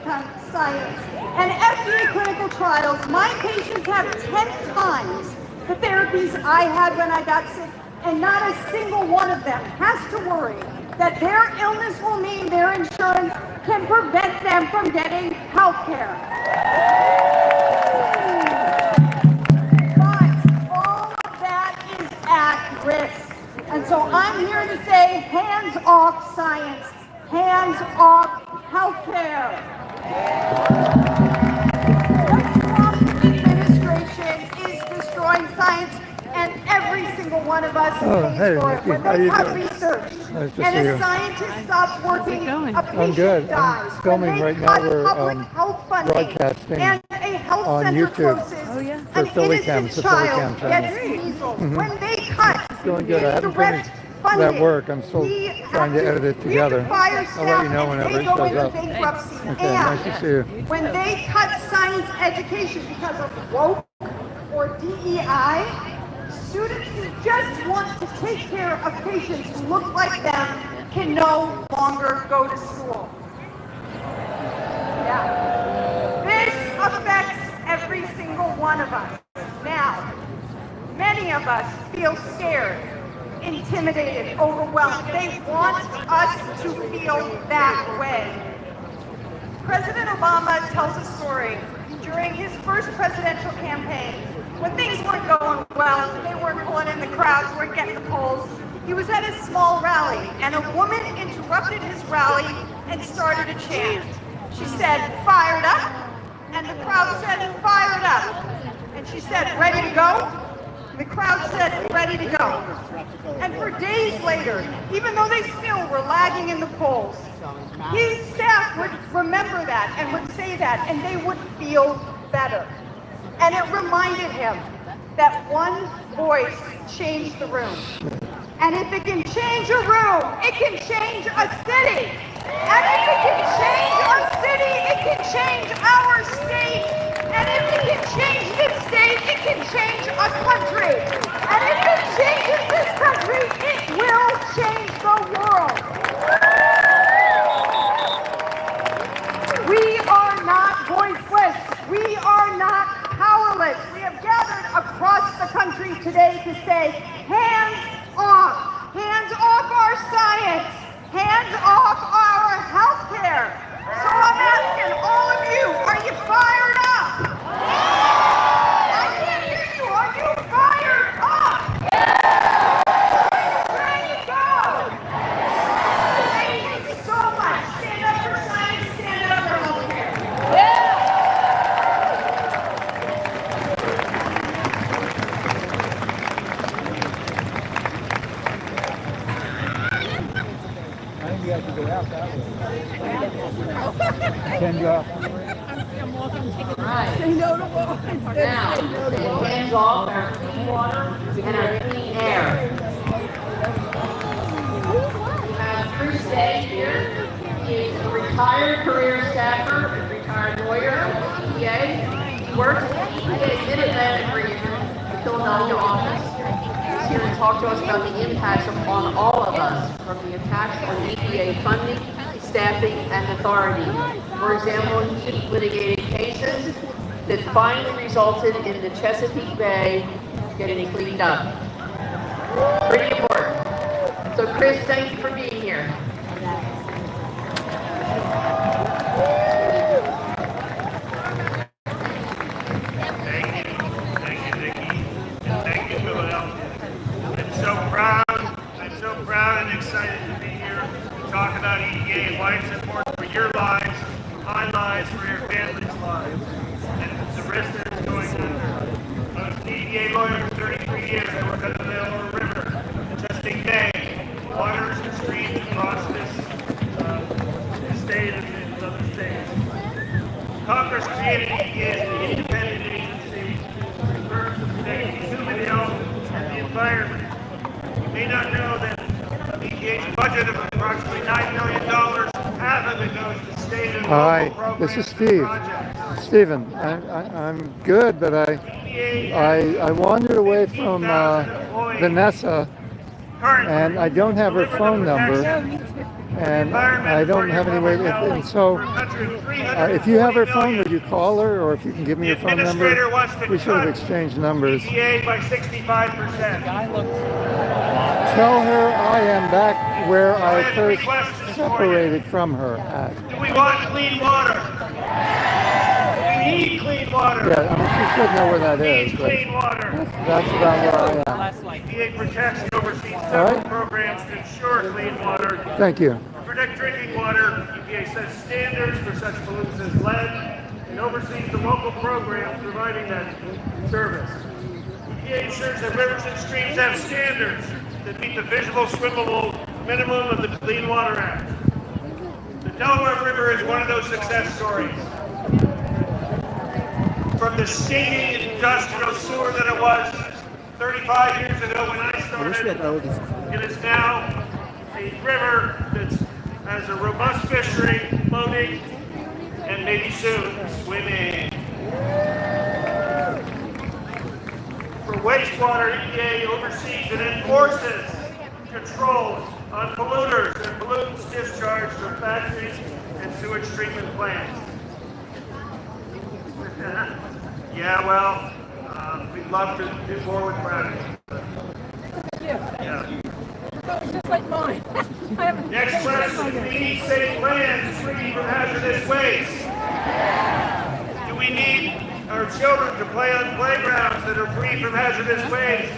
science, and FDA clinical trials, my patients have 10 times the therapies I had when I got sick, and not a single one of them has to worry that their illness will mean their insurance can prevent them from getting health care. But all of that is at risk. And so I'm here to say, hands off science, hands off health care. The Trump administration is destroying science, and every single one of us pays for it. When they cut research,
Nice
and a scientist stops working, a patient
good.
dies.
I'm filming
when they
right now.
cut
We're
public health funding,
broadcasting
and a health
on
center
YouTube
closes,
for
an
PhillyCAM.
innocent
It's a
child
PhillyCAM
gets
channel.
measles. When they cut
It's going good. I haven't
direct
finished
funding,
that work. I'm still trying to edit it together. I'll let you know whenever it shows up.
Bankruptcy.
Okay, nice to see you.
When they cut science education because of woke or DEI, students who just want to take care of patients who look like them can no longer go to school. Yeah. This affects every single one of us. Now, many of us feel scared, intimidated, overwhelmed. They want us to feel that way. President Obama tells a story during his first presidential campaign when things weren't going well, they weren't pulling in the crowds, weren't getting the polls. He was at a small rally, and a woman interrupted his rally and started a chant. She said, "Fired up," and the crowd said, "Fired up." And she said, "Ready to go?" The crowd said, "Ready to go." And for days later, even though they still were lagging in the polls, his staff would remember that and would say that, and they would feel better. And it reminded him that one voice changed the room. And if it can change a room, it can change a city. And if it can change a city, it can change our state. And if it can change this state, it can change a country. And if it changes this country, it will change the world. We are not voiceless. We are not powerless. We have gathered across the country today to say, hands off our science, hands off our health care. So I'm asking all of you, are you fired up? I can't hear you. Are you fired up? Ready to go? Thank you so much. Stand up for science, stand up for health care.
You have to go out that way. Can you
Say no to water.
Now, hands off our clean water and our clean air. We have Bruce Day here. He is a retired career staffer, a retired lawyer, EPA. He works at the EPA's Mid-Atlantic region, the Philadelphia office. He's here to talk to us about the impacts on all of us from the attacks on EPA funding, staffing, and authority. For example, he's litigated cases that finally resulted in the Chesapeake Bay getting cleaned up. Pretty important. So Chris, thank you for being here.
Thank you, Nikki. And thank you, Philadelphia. I'm so proud and excited to be here to talk about EDA and why it's important for your lives, for my lives, for your family's lives, and the risk that is going under. I was an EDA lawyer for 33 years. I worked on the Delaware River. Just in May, waters and streams across this state and other states. Congress created EDA as an independent agency in terms of protecting human health and the environment. You may not know that EDA's budget of approximately $9 million, half of it goes to state and local
Hi,
programs.
this is Steve. Stephen, I'm good, but I wandered away from Vanessa, and I don't have her phone number, and I don't have any way. And so, if you have her phone, would you call her, or if you can give me your phone number? We should have exchanged numbers.
EDA by 65%.
Tell her I am back where I first separated from her at.
Do we want clean water? We need clean water.
Yeah, I mean, she should know where that is.
Clean water.
That's about where I am.
EDA protects and oversees several programs to ensure clean water.
Thank you.
To protect drinking water, EPA sets standards for such pollutants as lead and oversees the local programs providing that service. EPA ensures that rivers and streams have standards that meet the visible swimmable minimum of the Clean Water Act. The Delaware River is one of those success stories. From the stinking industrial sewer that it was 35 years ago when I started, it is now a river that has a robust fishery, boating, and maybe soon swimming. For wastewater, EPA oversees and enforces controls on polluters and pollutants discharged from factories and sewage treatment plants. Yeah, well, we'd love to do more with fracking. Yeah.
That was just like mine.
Next question, we need safe lands free from hazardous waste. Do we need our children to play on playgrounds that are free from hazardous waste?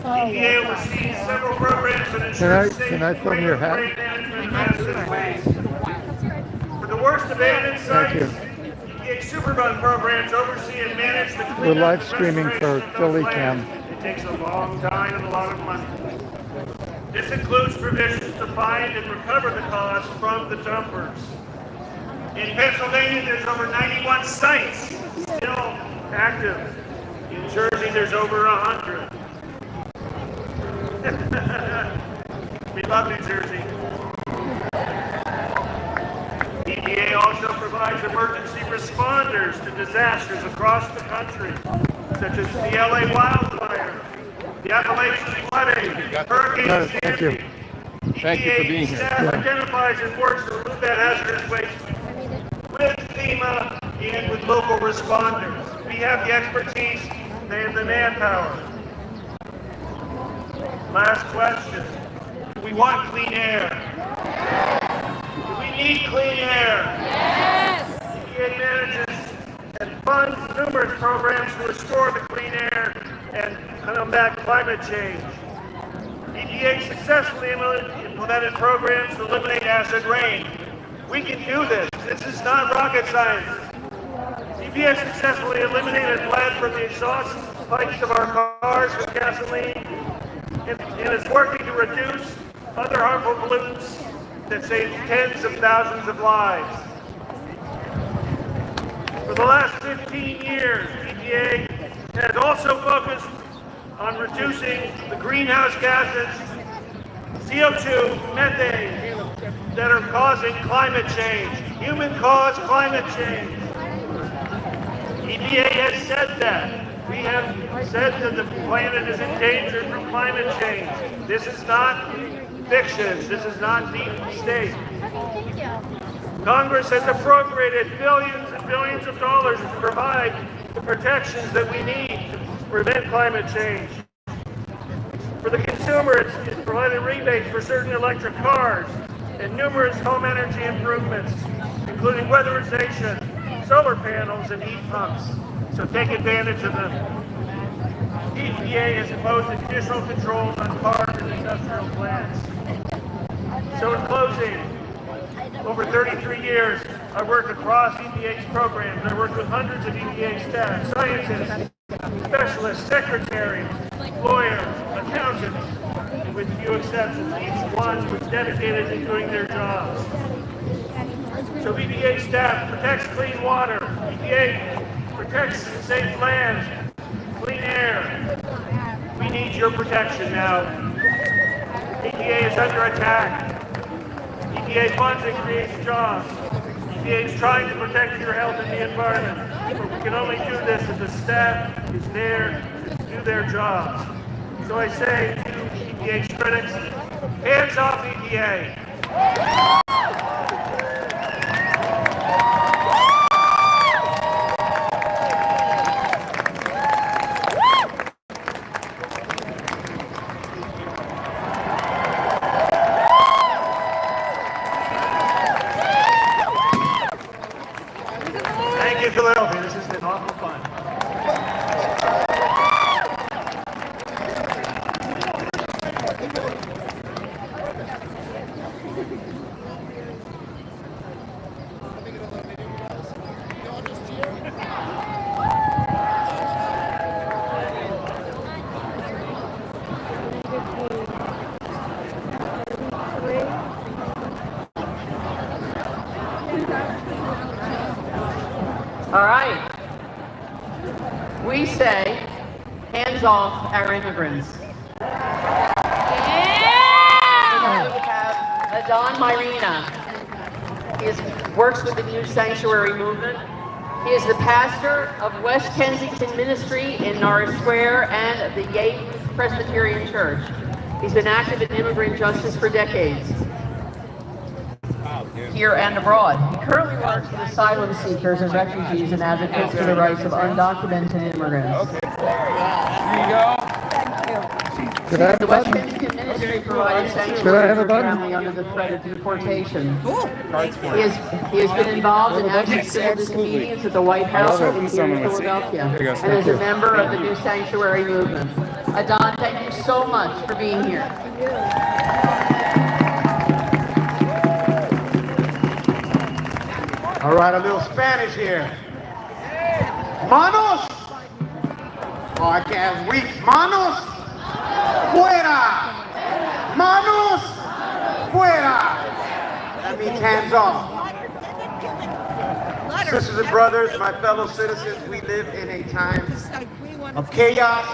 EPA oversees several programs that ensure safe management of hazardous waste. For the worst abandoned sites, EPA Superfund programs oversee and manage the cleanup.
We're live streaming for PhillyCAM.
It takes a long time and a lot of money. This includes provisions to find and recover the costs from the dumpers. In Pennsylvania, there's over 91 sites still active. In Jersey, there's over 100. We love New Jersey. EPA also provides emergency responders to disasters across the country, such as the LA wildfire, the Appalachian flooding, Hurricane Sandy.
Thank you for being here.
Staff identifies and works to remove that hazardous waste with FEMA and with local responders. We have the expertise, they have the manpower. Last question. Do we want clean air? Do we need clean air? Yes! EPA manages and funds numerous programs to restore the clean air and combat climate change. EPA successfully implemented programs to eliminate acid rain. We can do this. This is not rocket science. EPA successfully eliminated lead from the exhaust pipes of our cars with gasoline, and is working to reduce other harmful pollutants that save tens of thousands of lives. For the last 15 years, EPA has also focused on reducing the greenhouse gases, CO2, methane, that are causing climate change, human-caused climate change. EPA has said that. We have said that the planet is endangered from climate change. This is not fiction. This is not deep state. Congress has appropriated billions and billions of dollars to provide the protections that we need to prevent climate change. For the consumer, it's provided rebates for certain electric cars and numerous home energy improvements, including weatherization, solar panels, and heat pumps. So take advantage of them. EPA has imposed additional controls on cars and industrial plants. So in closing, over 33 years, I worked across EPA's programs. I worked with hundreds of EPA staff, scientists, specialists, secretaries, lawyers, accountants, with few exceptions. Each one was dedicated to doing their jobs. So EPA staff protects clean water. EPA protects safe land, clean air. We need your protection now. EPA is under attack. EPA funds and creates jobs. EPA is trying to protect your health and the environment. But we can only do this if the staff is there to do their jobs. So I say to EPA's critics, hands off EPA. Thank you, Philadelphia. This has been awful fun.
All right. We say, hands off our immigrants. Yeah! We have Adon Myrina. He works with the New Sanctuary Movement. He is the pastor of West Kensington Ministry in Norris Square and the Yates Presbyterian Church. He's been active in immigrant justice for decades, here and abroad. He currently works with asylum seekers and refugees and advocates for the rights of undocumented immigrants.
There you go.
Could I have
The
a
West
button?
Kensington Ministry provides
Could I
sanctuary
have a
for
button?
family under the threat of deportation. He has been involved in active civil disobedience at the White House and here in Philadelphia, and is a member of the New Sanctuary Movement. Adon, thank you so much for being here.
All right, a little Spanish here. Manos. Oh, I can't weak. Manos. Fuera. Manos. Fuera. That means hands off. Sisters and brothers, my fellow citizens, we live in a time of chaos,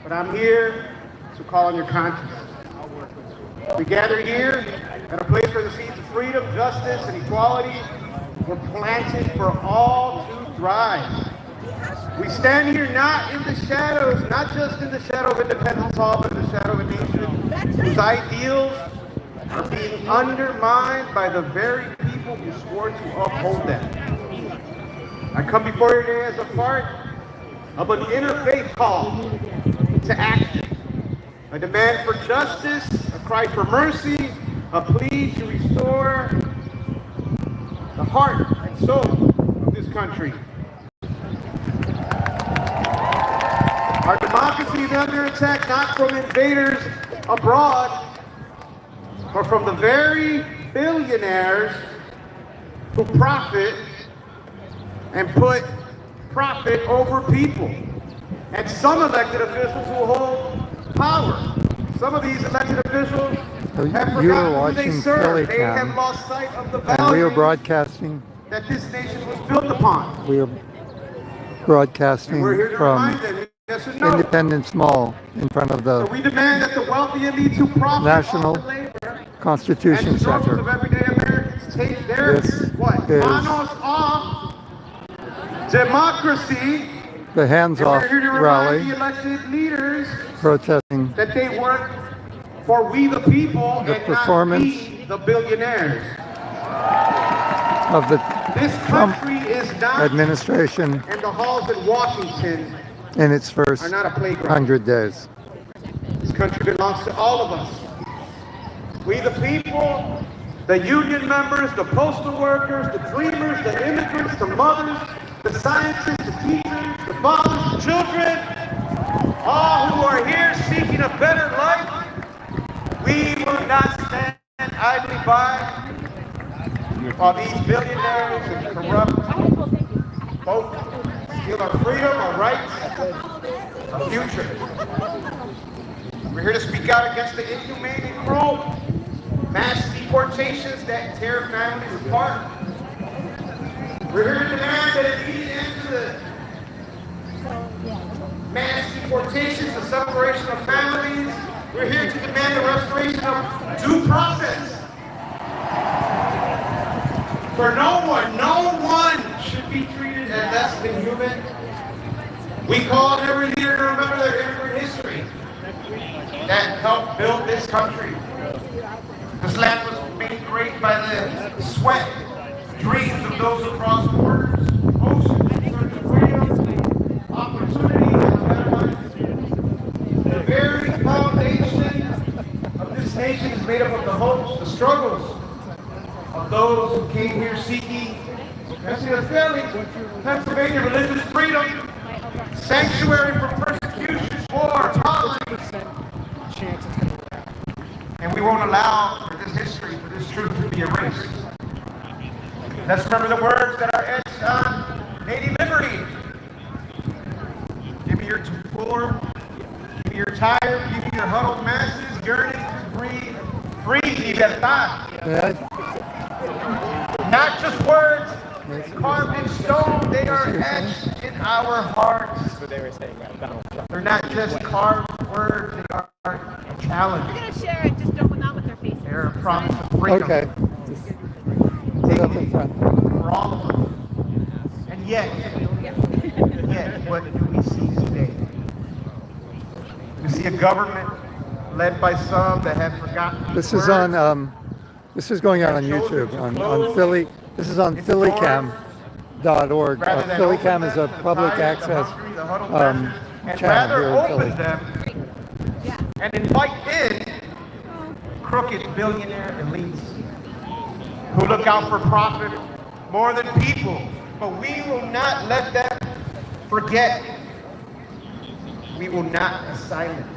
but I'm here to call on your conscience. We gather here at a place where the seeds of freedom, justice, and equality were planted for all to thrive. We stand here not in the shadows, not just in the shadow of Independence Hall, but in the shadow of a nation whose ideals are being undermined by the very people who swore to uphold them. I come before you today as a part of an interfaith call to action, a demand for justice, a cry for mercy, a plea to restore the heart and soul of this country. Our democracy is under attack not from invaders abroad, but from the very billionaires who profit and put profit over people. And some elected officials who hold power. Some of these elected officials have
You were
forgotten who they
watching
serve. They have
PhillyCAM,
lost sight of the
and we are
values
broadcasting.
that this nation was built upon.
We are broadcasting
And we're here to
from
remind them, yes or no.
Independence Mall in front of
So
the
we demand that the wealthy elite who profit
National
off the labor
Constitution
and struggles
Center.
of everyday Americans take their
This
what?
is
Manos off democracy.
the Hands
And
Off
we're here to remind
rally
the elected leaders
protesting
that they work for we the people
the
and
performance
not we the billionaires.
of the
This
Trump
country is not,
administration
and the halls in Washington
in its first
are not a playground.
100 days.
This country belongs to all of us. We the people, the union members, the postal workers, the dreamers, the immigrants, the mothers, the scientists, the teachers, the fathers, the children, all who are here seeking a better life, we will not stand idly by while these billionaires and corrupt folk steal our freedom, our rights, our future. We're here to speak out against the inhumane and cruel mass deportations that tear families apart. We're here to demand that an immediate end to the mass deportations, the separation of families. We're here to demand the restoration of due process. For no one should be treated as less than human. We call on every leader to remember their immigrant history that helped build this country. This land was made great by the sweat, dreams of those who crossed borders, oceans, in search of freedom, opportunity, and better life. The very foundation of this nation is made up of the hopes, the struggles of those who came here seeking, Pennsylvania, religious freedom, sanctuary from persecution, war, poverty. And we won't allow for this history, for this truth to be erased. Let's remember the words that are etched on Lady Liberty. Give me your poor, give me your tired, give me your huddled masses yearning to breathe free libertad. Not just words carved in stone, they are etched in our hearts. That's what they were saying about Donald Trump. They're not just carved words, they are a challenge.
We're going to share it, just don't not with their faces.
They're a promise of freedom.
Okay. Put up in front.
For all of us. And yet, what do we see today? We see a government led by some that have forgotten.
This is on. This is going out on YouTube on Philly. This is on PhillyCAM.org. PhillyCAM is a public access channel here in Philly.
Them and invite in crooked billionaire elites who look out for profit more than people. But we will not let them forget. We will not be silent.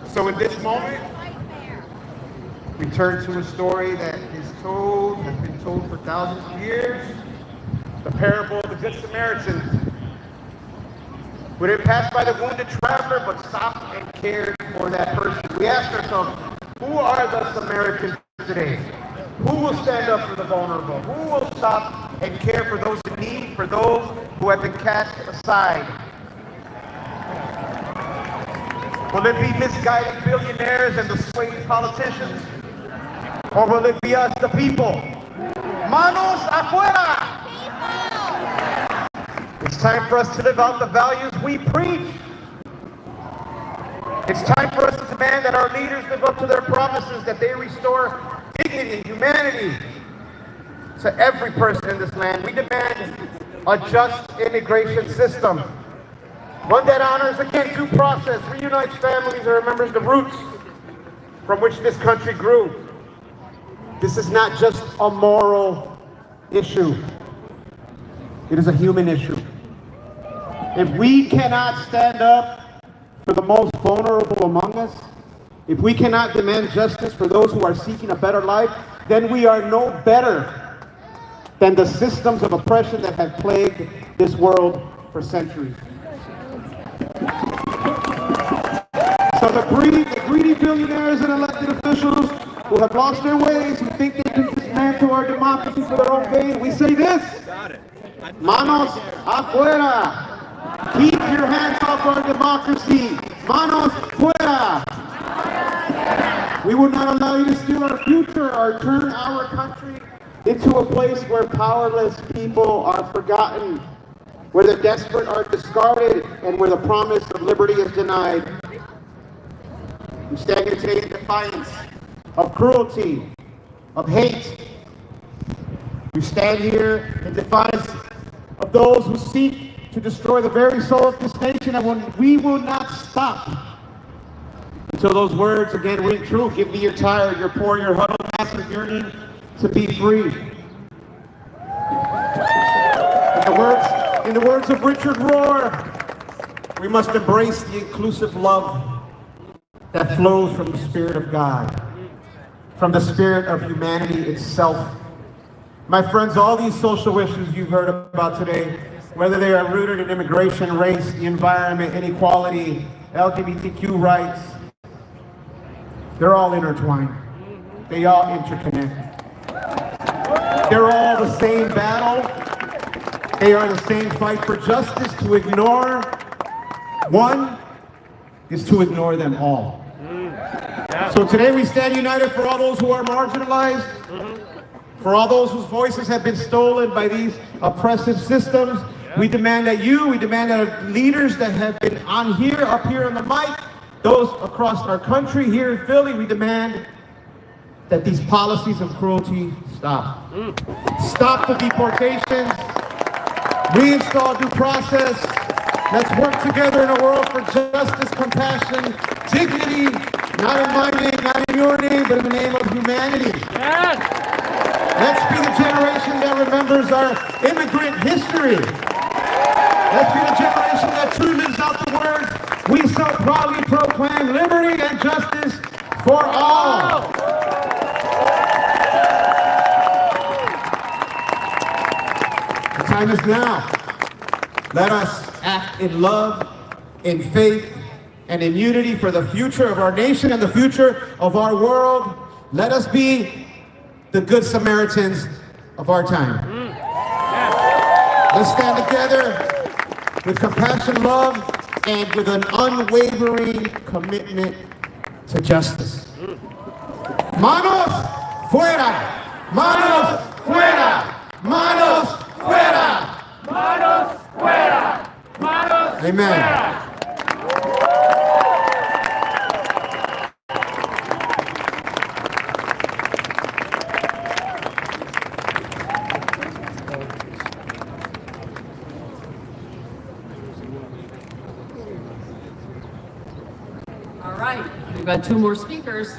So in this moment, we turn to a story that has been told for thousands of years, the parable of the Good Samaritan. We didn't pass by the wounded traveler, but stopped and cared for that person. We asked ourselves, who are the Samaritans today? Who will stand up for the vulnerable? Who will stop and care for those in need, for those who have been cast aside? Will it be misguided billionaires and the swayed politicians? Or will it be us, the people? Manos afuera! It's time for us to live out the values we preach. It's time for us to demand that our leaders live up to their promises, that they restore dignity and humanity to every person in this land. We demand a just immigration system, one that honors again due process, reunites families, and remembers the roots from which this country grew. This is not just a moral issue. It is a human issue. If we cannot stand up for the most vulnerable among us, if we cannot demand justice for those who are seeking a better life, then we are no better than the systems of oppression that have plagued this world for centuries. So the greedy billionaires and elected officials who have lost their ways, who think they can dismantle our democracy for their own gain, we say this: Manos afuera! Keep your hands off our democracy! Manos fuera! We will not allow you to steal our future or turn our country into a place where powerless people are forgotten, where the desperate are discarded, and where the promise of liberty is denied. We stand here today in defiance of cruelty, of hate. We stand here in defiance of those who seek to destroy the very soul of this nation, and we will not stop Until those words again ring true, give me your tired, your poor, your huddled masses yearning to be free. In the words of Richard Rohr, we must embrace the inclusive love that flows from the Spirit of God, from the spirit of humanity itself. My friends, all these social issues you've heard about today, whether they are rooted in immigration, race, the environment, inequality, LGBTQ rights, they're all intertwined. They all interconnect. They're all the same battle. They are the same fight for justice. To ignore one is to ignore them all. So today we stand united for all those who are marginalized, for all those whose voices have been stolen by these oppressive systems. We demand that we demand that leaders that have been up here on the mic, those across our country, here in Philly, we demand that these policies of cruelty stop. Stop the deportations, reinstall due process. Let's work together in a world for justice, compassion, dignity, not in my name, not in your name, but in the name of humanity. Yes. Let's be the generation that remembers our immigrant history. Let's be the generation that truly lives out the words we so proudly proclaim: liberty and justice for all. The time is now. Let us act in love, in faith, and in unity for the future of our nation and the future of our world. Let us be the good Samaritans of our time. Let's stand together with compassion, love, and with an unwavering commitment to justice. Manos fuera! Manos fuera! Manos fuera!
Manos fuera! Manos
Amen.
fuera!
All right, we've got two more speakers.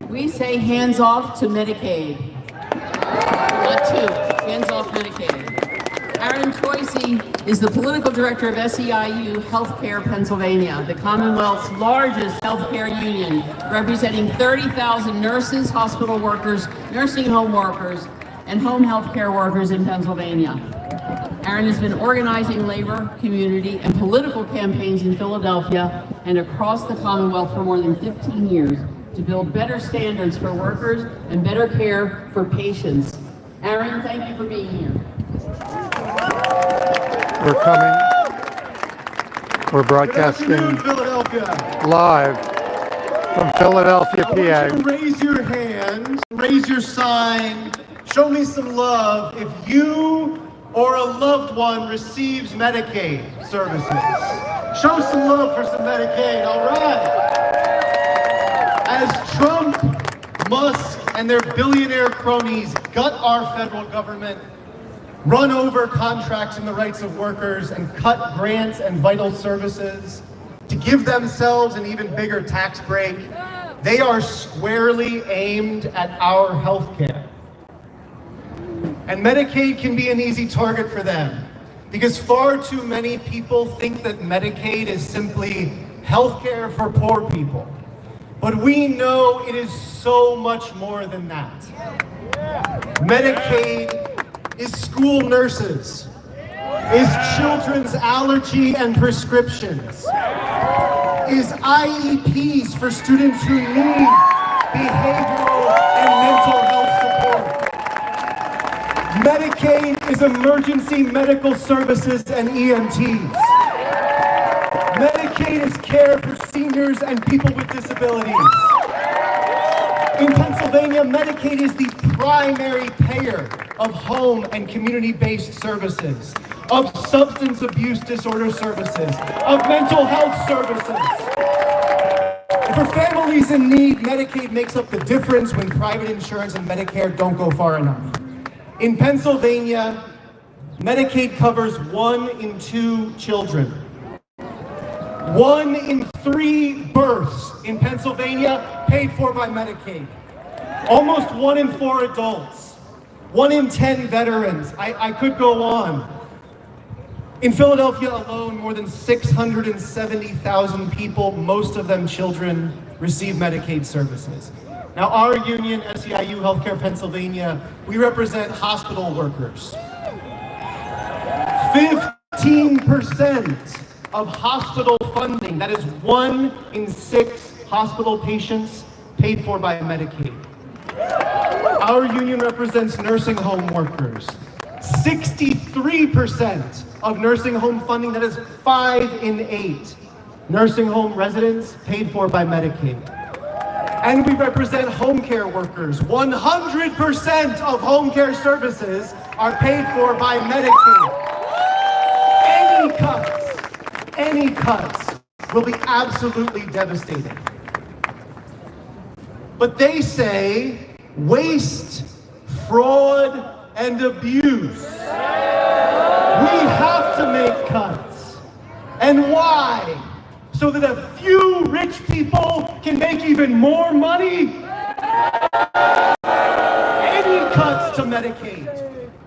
We say hands off to Medicaid. Not two, hands off Medicaid. Aaron Troisi is the political director of SEIU Healthcare Pennsylvania, the Commonwealth's largest healthcare union, representing 30,000 nurses, hospital workers, nursing home workers, and home healthcare workers in Pennsylvania. Aaron has been organizing labor, community, and political campaigns in Philadelphia and across the Commonwealth for more than 15 years to build better standards for workers and better care for patients. Aaron, thank you for being here.
We're broadcasting live from Philadelphia, PA.
I want you to raise your hand, raise your sign, show me some love if you or a loved one receives Medicaid services. Show some love for some Medicaid, all right. As Trump, Musk, and their billionaire cronies gut our federal government, run over contracts and the rights of workers, and cut grants and vital services to give themselves an even bigger tax break, they are squarely aimed at our health care. And Medicaid can be an easy target for them because far too many people think that Medicaid is simply health care for poor people. But we know it is so much more than that. Medicaid is school nurses, is children's allergy and prescriptions, is IEPs for students who need behavioral and mental health support. Medicaid is emergency medical services and EMTs. Medicaid is care for seniors and people with disabilities. In Pennsylvania, Medicaid is the primary payer of home and community-based services, of substance abuse disorder services, of mental health services. For families in need, Medicaid makes up the difference when private insurance and Medicare don't go far enough. In Pennsylvania, Medicaid covers 1 in 2 children. 1 in 3 births in Pennsylvania paid for by Medicaid. Almost 1 in 4 adults. 1 in 10 veterans. I could go on. In Philadelphia alone, more than 670,000 people, most of them children, receive Medicaid services. Now, our union, SEIU Healthcare Pennsylvania, we represent hospital workers. 15% of hospital funding, that is 1 in 6 hospital patients, paid for by Medicaid. Our union represents nursing home workers. 63% of nursing home funding, that is 5 in 8 nursing home residents, paid for by Medicaid. And we represent home care workers. 100% of home care services are paid for by Medicaid. Any cuts will be absolutely devastating. But they say waste, fraud, and abuse. We have to make cuts. And why? So that a few rich people can make even more money? Any cuts to Medicaid,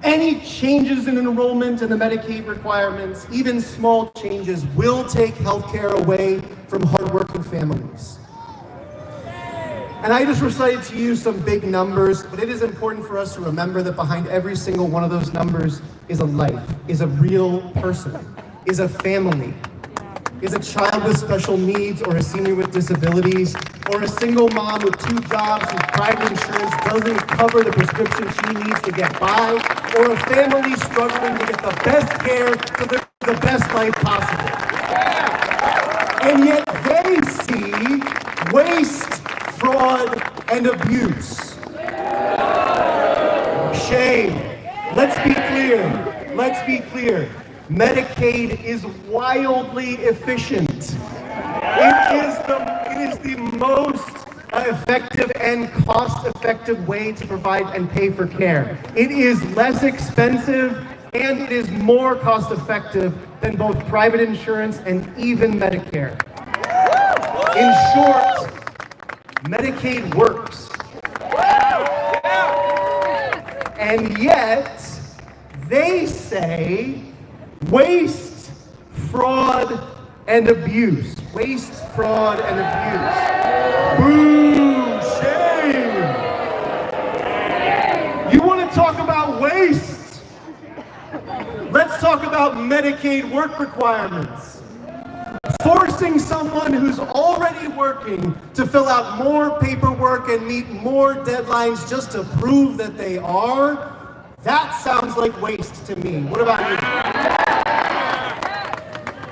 any changes in enrollment and the Medicaid requirements, even small changes, will take healthcare away from hardworking families. And I just recited to you some big numbers, but it is important for us to remember that behind every single one of those numbers is a life, is a real person, is a family, is a child with special needs, or a senior with disabilities, or a single mom with 2 jobs whose private insurance doesn't cover the prescription she needs to get by, or a family struggling to get the best care to live the best life possible. And yet they see waste, fraud, and abuse. Shame. Let's be clear. Medicaid is wildly efficient. It is the most effective and cost-effective way to provide and pay for care. It is less expensive and it is more cost-effective than both private insurance and even Medicare. In short, Medicaid works. And yet, they say waste, fraud, and abuse. Waste, fraud, and abuse. Boo! Shame! You want to talk about waste? Let's talk about Medicaid work requirements. Forcing someone who's already working to fill out more paperwork and meet more deadlines just to prove that they are, that sounds like waste to me. What about you?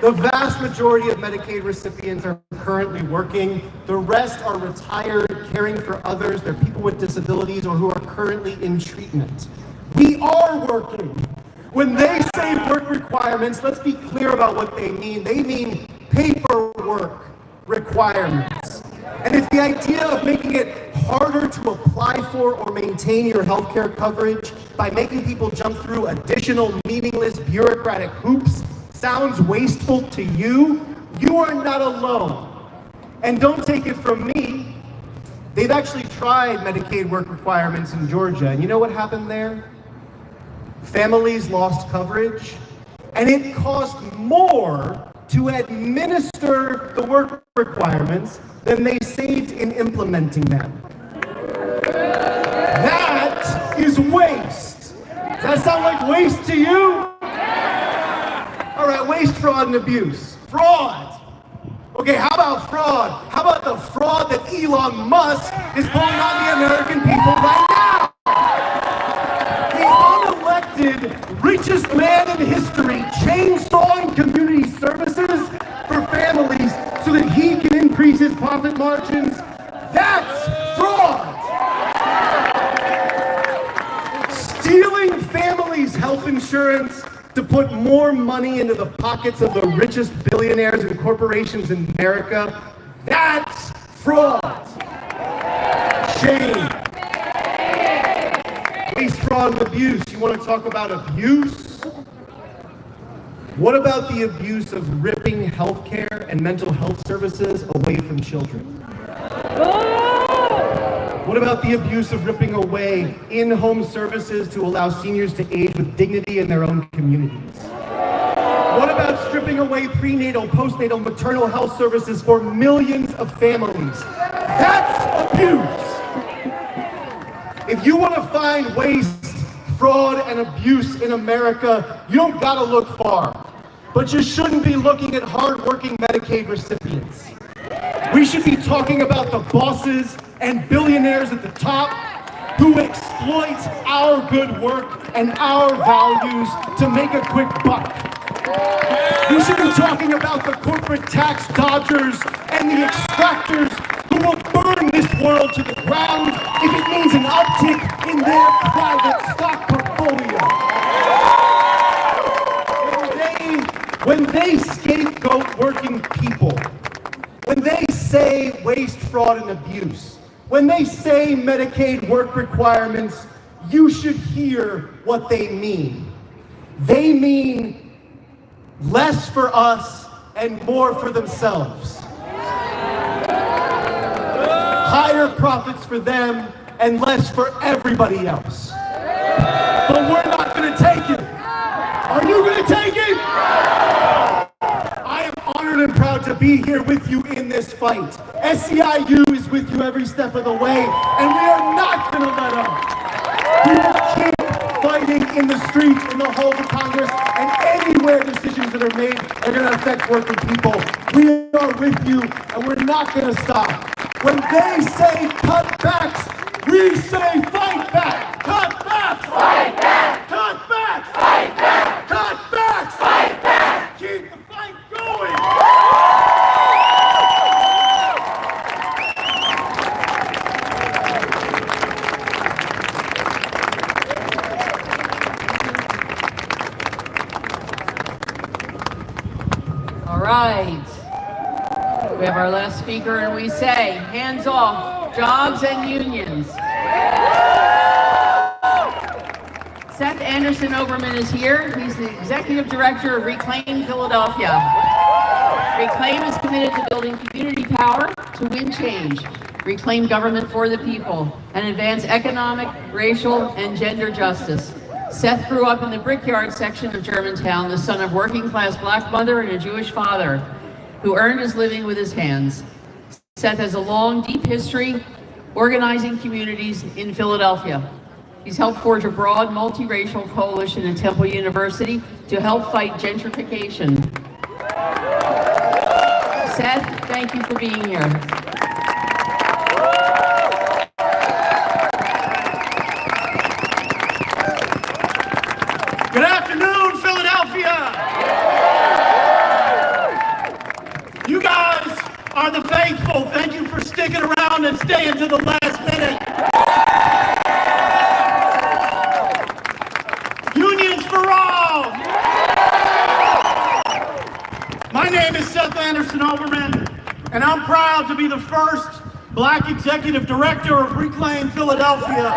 The vast majority of Medicaid recipients are currently working. The rest are retired, caring for others. They're people with disabilities or who are currently in treatment. We are working. When they say work requirements, let's be clear about what they mean. They mean paperwork requirements. And it's the idea of making it harder to apply for or maintain your healthcare coverage by making people jump through additional meaningless bureaucratic hoops sounds wasteful to you. You are not alone. And don't take it from me. They've actually tried Medicaid work requirements in Georgia. And you know what happened there? Families lost coverage, and it cost more to administer the work requirements than they saved in implementing them. That is waste. Does that sound like waste to you? All right, waste, fraud, and abuse. Fraud. Okay, how about fraud? How about the fraud that Elon Musk is pulling on the American people right now? The unelected richest man in history chainsawing community services for families so that he can increase his profit margins. That's fraud. Stealing families' health insurance to put more money into the pockets of the richest billionaires and corporations in America. That's fraud. Shame. Waste, fraud, and abuse. You want to talk about abuse? What about the abuse of ripping healthcare and mental health services away from children? What about the abuse of ripping away in-home services to allow seniors to age with dignity in their own communities? What about stripping away prenatal, postnatal, maternal health services for millions of families? That's abuse! If you want to find waste, fraud, and abuse in America, you don't gotta look far. But you shouldn't be looking at hard-working Medicaid recipients. We should be talking about the bosses and billionaires at the top who exploit our good work and our values to make a quick buck. We should be talking about the corporate tax dodgers and the extractors who will burn this world to the ground if it means an uptick in their private stock portfolio. When they scapegoat working people, when they say waste, fraud, and abuse, when they say Medicaid work requirements, you should hear what they mean. They mean less for us and more for themselves. Higher profits for them and less for everybody else. But we're not going to take it. Are you going to take it? I am honored and proud to be here with you in this fight. SEIU is with you every step of the way, and we are not going to let up. We will keep fighting in the streets, in the halls of Congress, and anywhere decisions that are made are going to affect working people. We are with you, and we're not going to stop. When they say cutbacks, we say fight back. Cutbacks, fight back. Cutbacks, fight back. Cutbacks, fight back. Keep the fight going.
All right. We have our last speaker, and we say, hands off jobs and unions. Seth Anderson Oberman is here. He's the Executive Director of Reclaim Philadelphia. Reclaim is committed to building community power to win change, reclaim government for the people, and advance economic, racial, and gender justice. Seth grew up in the Brickyard section of Germantown, the son of working-class black mother and a Jewish father, who earned his living with his hands. Seth has a long, deep history organizing communities in Philadelphia. He's helped forge a broad, multiracial coalition at Temple University to help fight gentrification. Seth, thank you for being here.
Good afternoon, Philadelphia! You guys are the faithful. Thank you for sticking around and staying to the last minute. Unions for all! My name is Seth Anderson Oberman, and I'm proud to be the first Black Executive Director of Reclaim Philadelphia.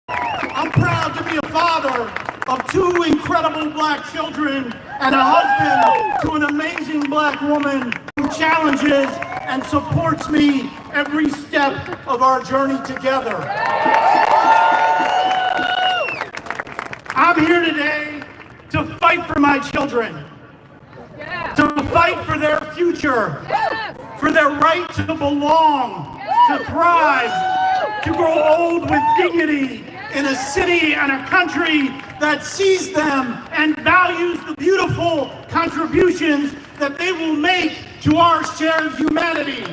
I'm proud to be a father of two incredible Black children and a husband to an amazing Black woman who challenges and supports me every step of our journey together. I'm here today to fight for my children, to fight for their future, for their right to belong, to thrive, to grow old with dignity in a city and a country that sees them and values the beautiful contributions that they will make to our shared humanity.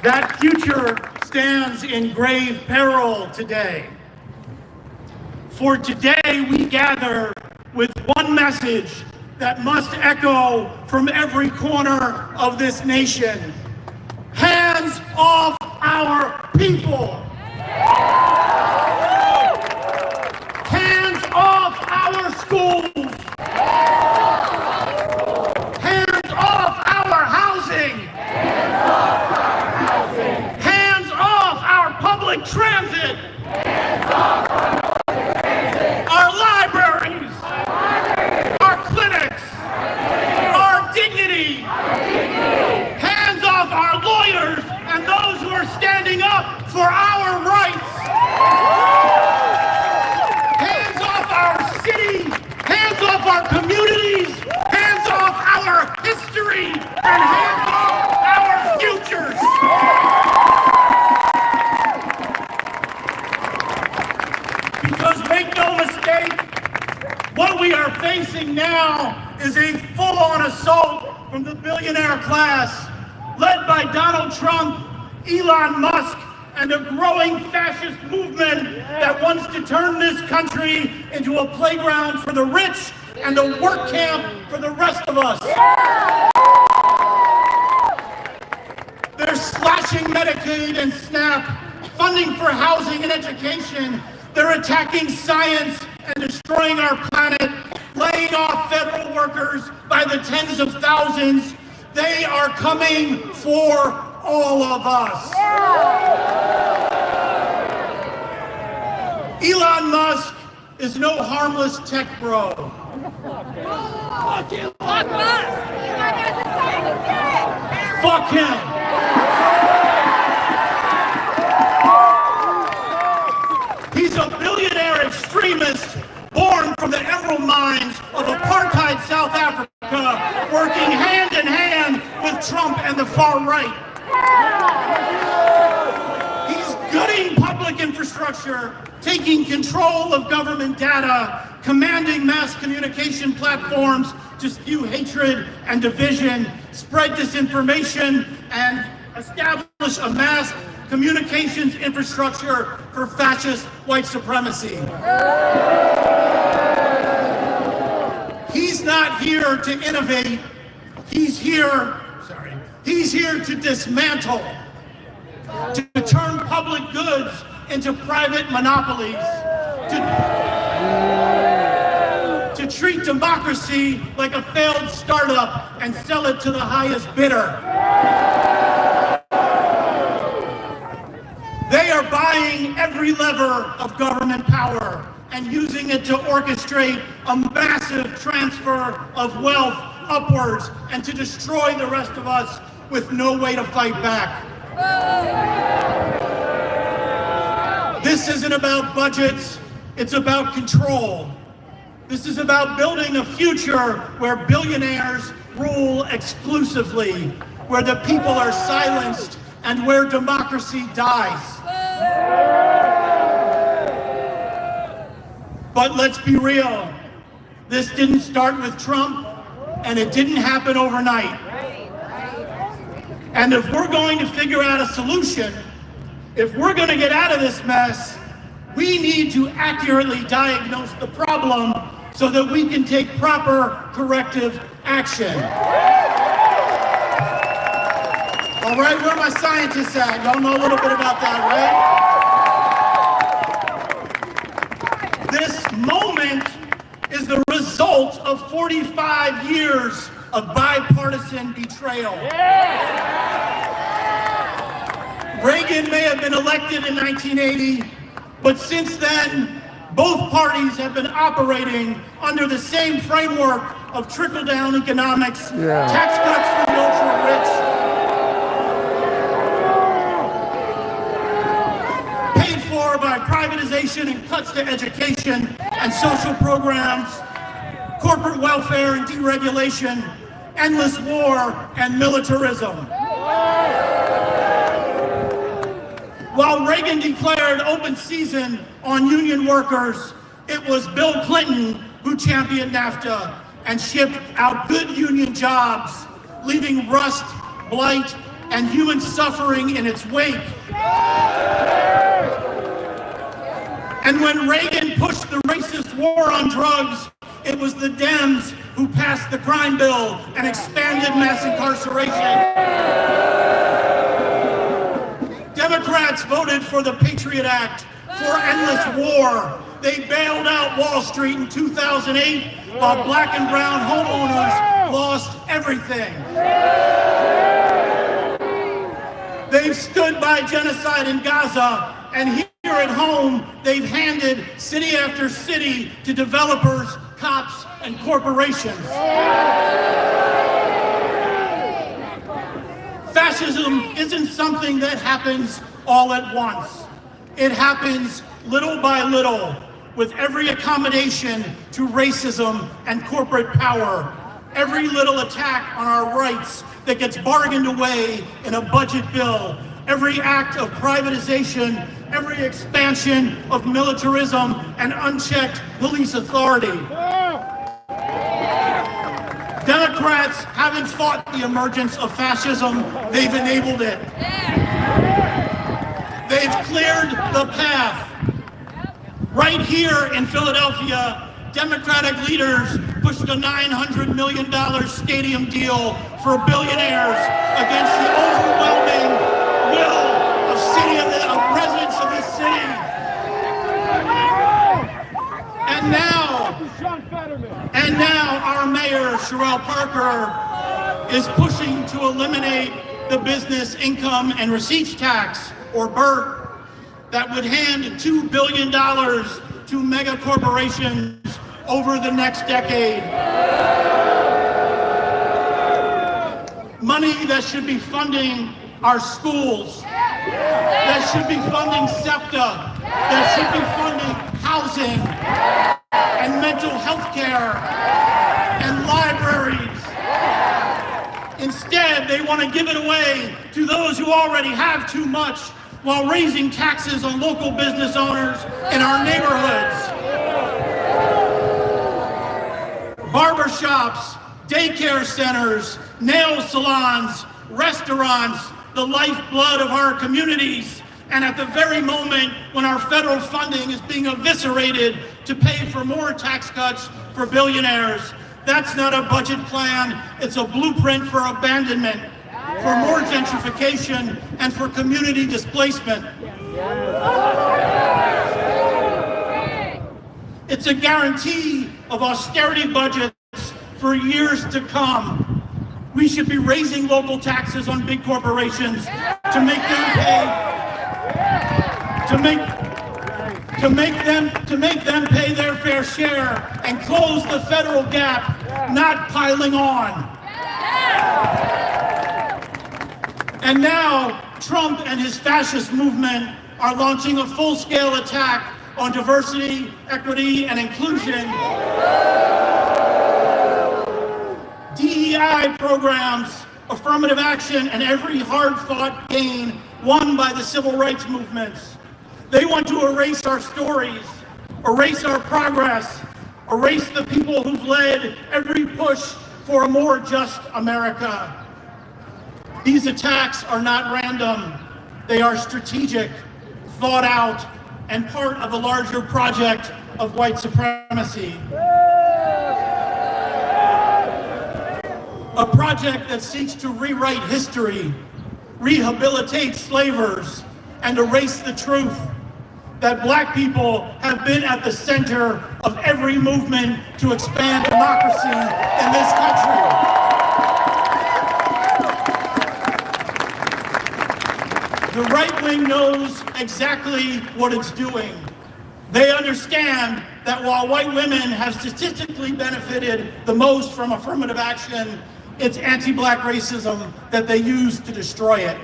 That future stands in grave peril today. For today we gather with one message that must echo from every corner of this nation. Hands off our people. Hands off our schools. Hands off our housing. Hands off our public transit.
Our libraries, our clinics, our dignity. Hands off our lawyers and those who are standing up for our rights. Hands off our city, hands off our communities, hands off our history, and hands off our futures. Because make no mistake, what we are facing now is a full-on assault from the billionaire class, led by Donald Trump, Elon Musk, and a growing fascist movement that wants to turn this country into a playground for the rich and a work camp for the rest of us. They're slashing Medicaid and SNAP, funding for housing and education. They're attacking science and destroying our planet, laying off federal workers by the tens of thousands. They are coming for all of us. Elon Musk is no harmless tech bro. Fuck him. He's a billionaire extremist born from the emerald mines of apartheid South Africa, working hand in hand with Trump and the far right. He's gutting public infrastructure, taking control of government data, commanding mass communication platforms to spew hatred and division, spread disinformation, and establish a mass communications infrastructure for fascist white supremacy. He's not here to innovate. He's here to dismantle, to turn public goods into private monopolies, to treat democracy like a failed startup and sell it to the highest bidder. They are buying every lever of government power and using it to orchestrate a massive transfer of wealth upwards and to destroy the rest of us with no way to fight back. This isn't about budgets, it's about control. This is about building a future where billionaires rule exclusively, where the people are silenced, and where democracy dies. But let's be real, this didn't start with Trump, and it didn't happen overnight. And if we're going to figure out a solution, if we're going to get out of this mess, we need to accurately diagnose the problem so that we can take proper corrective action. All right, where are my scientists at? Y'all know a little bit about that, right? This moment is the result of 45 years of bipartisan betrayal. Reagan may have been elected in 1980, but since then, both parties have been operating under the same framework of trickle-down economics, tax cuts for the ultra-rich, paid for by privatization and cuts to education and social programs, corporate welfare and deregulation, endless war and militarism. While Reagan declared open season on union workers, it was Bill Clinton who championed NAFTA and shipped out good union jobs, leaving rust, blight, and human suffering in its wake. And when Reagan pushed the racist war on drugs, it was the Dems who passed the crime bill and expanded mass incarceration. Democrats voted for the Patriot Act, for endless war. They bailed out Wall Street in 2008 while black and brown homeowners lost everything.
They've stood by genocide in Gaza, and here at home, they've handed city after city to developers, cops, and corporations. Fascism isn't something that happens all at once. It happens little by little, with every accommodation to racism and corporate power, every little attack on our rights that gets bargained away in a budget bill, every act of privatization, every expansion of militarism and unchecked police authority. Democrats haven't fought the emergence of fascism, they've enabled it. They've cleared the path. Right here in Philadelphia, Democratic leaders pushed a $900 million stadium deal for billionaires against the overwhelming will of residents of this city. And now our mayor, Sherelle Parker, is pushing to eliminate the business income and receipts tax, or BERT, that would hand $2 billion to mega corporations over the next decade. Money that should be funding our schools, that should be funding SEPTA, that should be funding housing and mental health care and libraries. Instead, they want to give it away to those who already have too much, while raising taxes on local business owners in our neighborhoods. Barbershops, daycare centers, nail salons, restaurants, the lifeblood of our communities, and at the very moment when our federal funding is being eviscerated to pay for more tax cuts for billionaires. That's not a budget plan, it's a blueprint for abandonment, for more gentrification, and for community displacement. It's a guarantee of austerity budgets for years to come. We should be raising local taxes on big corporations to make them pay their fair share and close the federal gap, not piling on. And now, Trump and his fascist movement are launching a full-scale attack on diversity, equity, and inclusion. DEI programs, affirmative action, and every hard-fought gain won by the civil rights movements. They want to erase our stories, erase our progress, erase the people who've led every push for a more just America. These attacks are not random. They are strategic, thought out, and part of a larger project of white supremacy. A project that seeks to rewrite history, rehabilitate slavers, and erase the truth that Black people have been at the center of every movement to expand democracy in this country. The right wing knows exactly what it's doing. They understand that while white women have statistically benefited the most from affirmative action, it's anti-Black racism that they use to destroy it.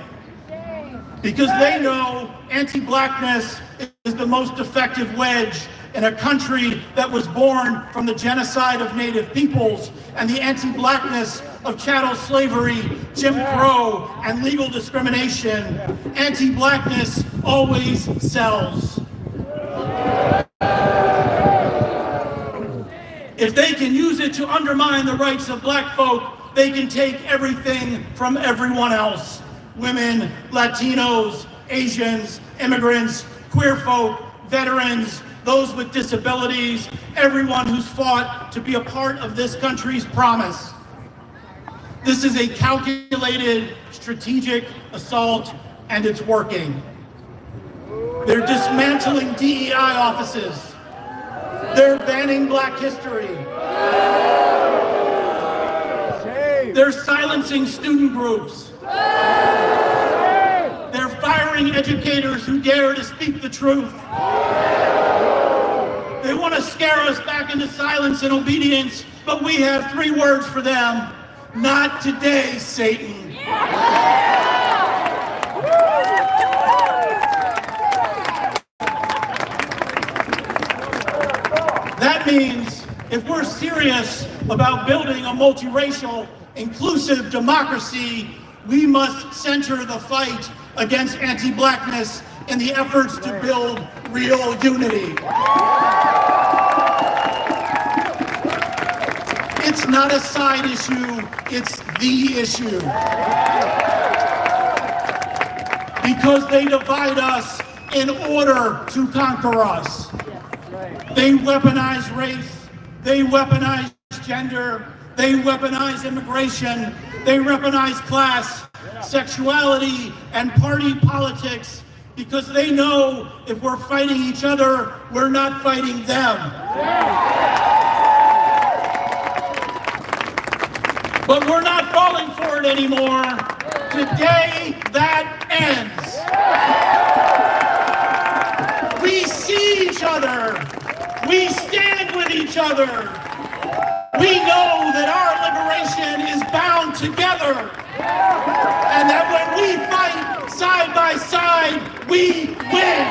Because they know anti-Blackness is the most effective wedge in a country that was born from the genocide of Native peoples and the anti-Blackness of chattel slavery, Jim Crow, and legal discrimination. Anti-Blackness always sells. If they can use it to undermine the rights of Black folk, they can take everything from everyone else. Women, Latinos, Asians, immigrants, queer folk, veterans, those with disabilities, everyone who's fought to be a part of this country's promise. This is a calculated, strategic assault, and it's working. They're dismantling DEI offices. They're banning Black history. They're silencing student groups. boring educators who dare to speak the truth. They want to scare us back into silence and obedience, but we have 3 words for them. Not today, Satan. That means if we're serious about building a multiracial, inclusive democracy, we must center the fight against anti-blackness in the efforts to build real unity. It's not a side issue, it's the issue. Because they divide us in order to conquer us. They weaponize race, they weaponize gender, they weaponize immigration, they weaponize class, sexuality, and party politics, because they know if we're fighting each other, we're not fighting them. But we're not falling for it anymore. Today, that ends. We see each other. We stand with each other. We know that our liberation is bound together. And that when we fight side by side, we win.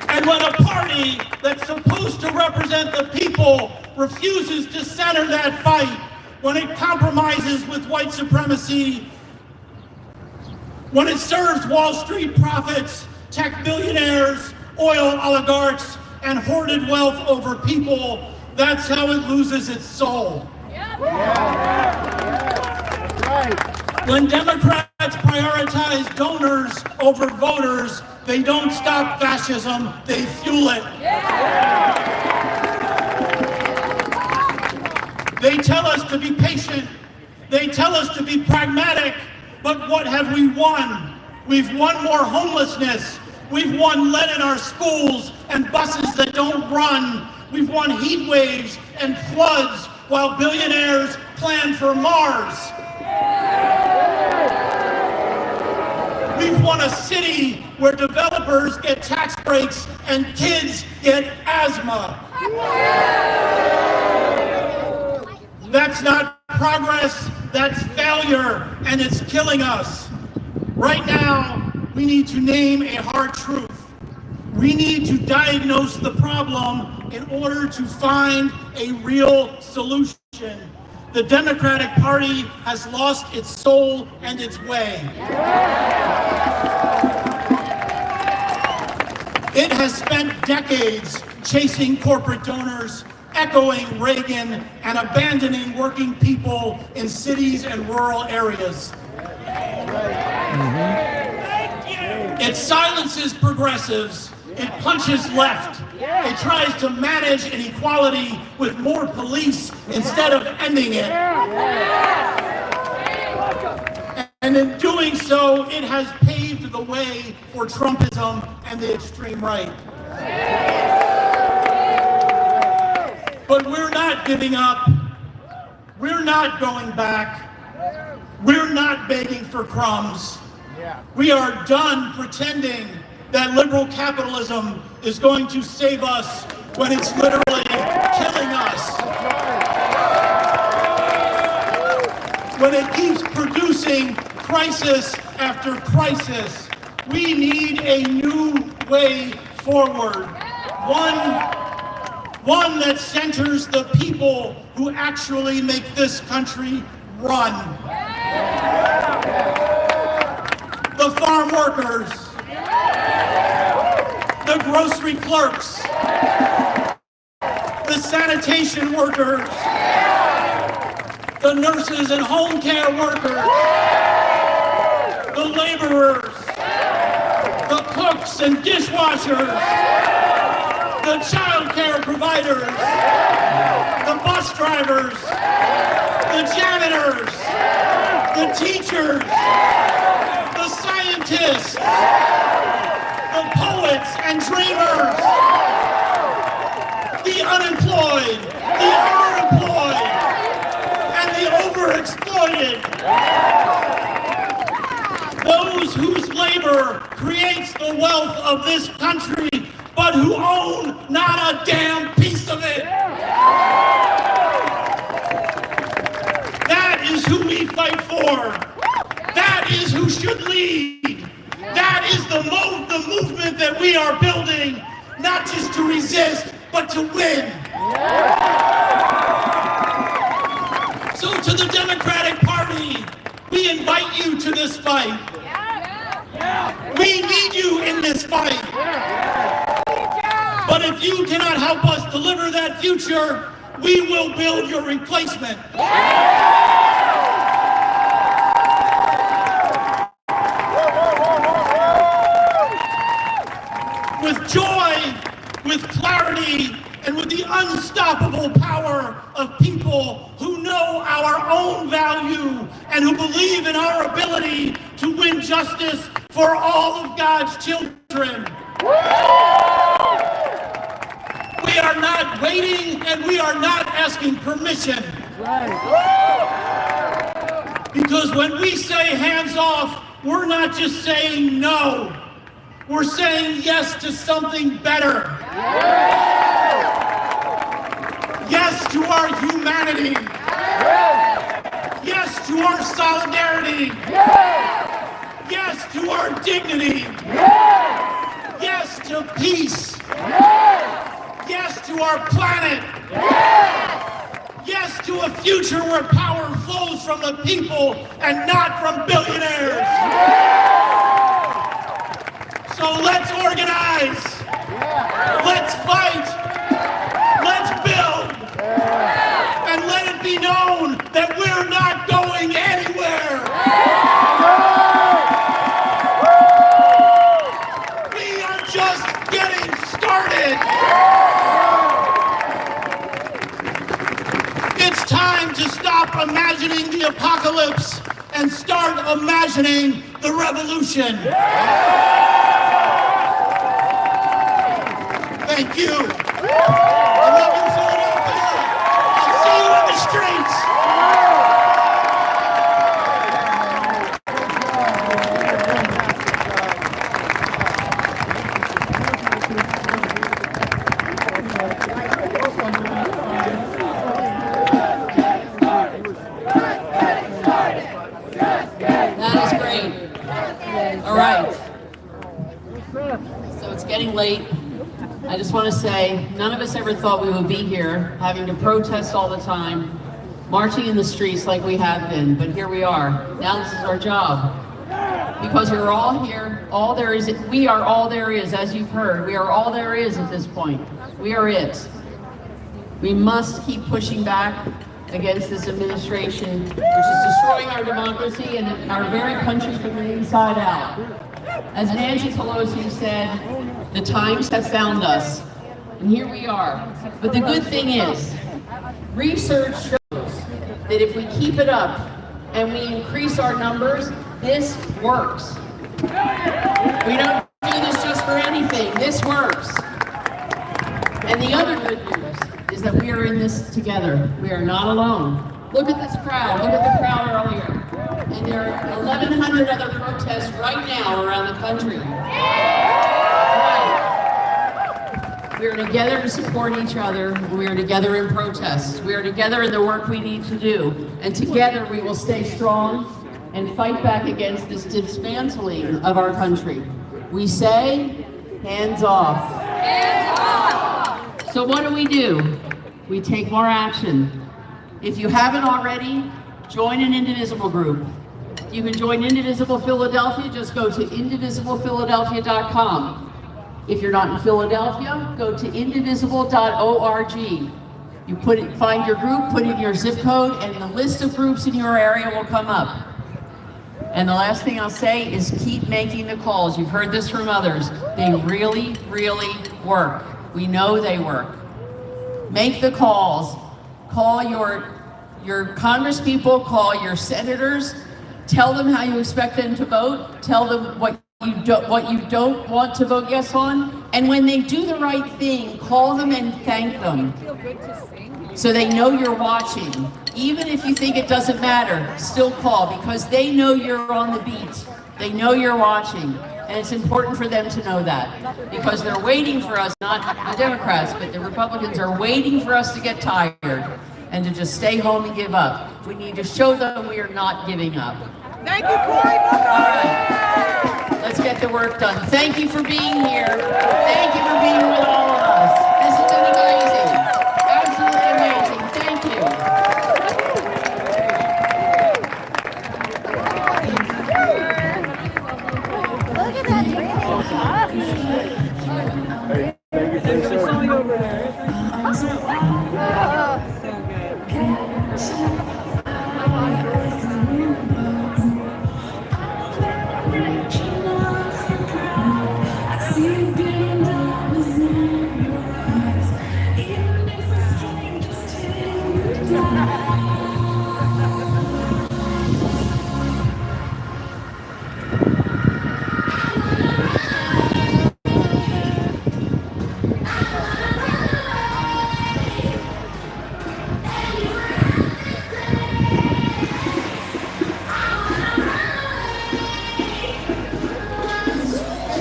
And when a party that's supposed to represent the people refuses to center that fight, when it compromises with white supremacy, when it serves Wall Street profits, tech billionaires, oil oligarchs, and hoarded wealth over people, that's how it loses its soul. When Democrats prioritize donors over voters, they don't stop fascism, they fuel it. They tell us to be patient, they tell us to be pragmatic, but what have we won? We've won more homelessness, we've won lead in our schools and buses that don't run, we've won heat waves and floods while billionaires plan for Mars. We've won a city where developers get tax breaks and kids get asthma. That's not progress, that's failure, and it's killing us. Right now, we need to name a hard truth. We need to diagnose the problem in order to find a real solution. The Democratic Party has lost its soul and its way. It has spent decades chasing corporate donors, echoing Reagan, and abandoning working people in cities and rural areas. It silences progressives. It punches left. It tries to manage inequality with more police instead of ending it. And in doing so, it has paved the way for Trumpism and the extreme right. But we're not giving up. We're not going back. We're not begging for crumbs. We are done pretending that liberal capitalism is going to save us when it's literally killing us. When it keeps producing crisis after crisis, we need a new way forward. One that centers the people who actually make this country run. The farm workers, the grocery clerks, the sanitation workers, the nurses and home care workers, the laborers, the cooks and dishwashers, the child care providers, the bus drivers, the janitors, the teachers, the scientists, the poets and dreamers, the unemployed, the underemployed, and the overexploited. labor creates the wealth of this country, but who own not a damn piece of it. That is who we fight for. That is who should lead. That is the movement that we are building, not just to resist, but to win. So to the Democratic Party, we invite you to this fight. We need you in this fight. But if you cannot help us deliver that future, we will build your replacement. With joy, with clarity, and with the unstoppable power of people who know our own value and who believe in our ability to win justice for all of God's children. We are not waiting and we are not asking permission. Because when we say hands off, we're not just saying no. We're saying yes to something better. Yes to our humanity. Yes to our solidarity. Yes to our dignity. Yes to peace. Yes to our planet. Yes to a future where power flows from the people and not from billionaires. So let's organize. Let's fight. Let's build. And let it be known that we're not going anywhere. We are just getting started. It's time to stop imagining the apocalypse and start imagining the revolution. Thank you. I love you, Philadelphia. I'll see you in the streets.
That is great. All right. So it's getting late. I just want to say, none of us ever thought we would be here, having to protest all the time, marching in the streets like we have been, but here we are. Now this is our job. Because we're all here, we are all there is, as you've heard. We are all there is at this point. We are it. We must keep pushing back against this administration, which is destroying our democracy and our very country from the inside out. As Nancy Pelosi said, the times have found us, and here we are. But the good thing is, research shows that if we keep it up and we increase our numbers, this works. We don't do this just for anything. This works. And the other good news is that we are in this together. We are not alone. Look at this crowd. Look at the crowd earlier. And there are 1,100 other protests right now around the country. We are together to support each other. We are together in protests. We are together in the work we need to do. And together we will stay strong and fight back against this dismantling of our country. We say, hands off. Hands off! So what do? We take more action. If you haven't already, join an Indivisible group. You can join Indivisible Philadelphia, just go to indivisiblephiladelphia.com. If you're not in Philadelphia, go to indivisible.org. You find your group, put in your zip code, and the list of groups in your area will come up. And the last thing I'll say is keep making the calls. You've heard this from others. They really, really work. We know they work. Make the calls. Call your congresspeople, call your senators. Tell them how you expect them to vote. Tell them what you don't want to vote yes on. And when they do the right thing, call them and thank them. So they know you're watching. Even if you think it doesn't matter, still call, because they know you're on the beat. They know you're watching. And it's important for them to know that, because they're waiting for us, not the Democrats, but the Republicans are waiting for us to get tired and to just stay home and give up. We need to show them we are not giving up.
Thank you, Corey.
All right, let's get the work done. Thank you for being here. Thank you for being with all of us. This has been amazing. Absolutely amazing. Thank you.
Look at that
Hey, thank you for the service.
over there.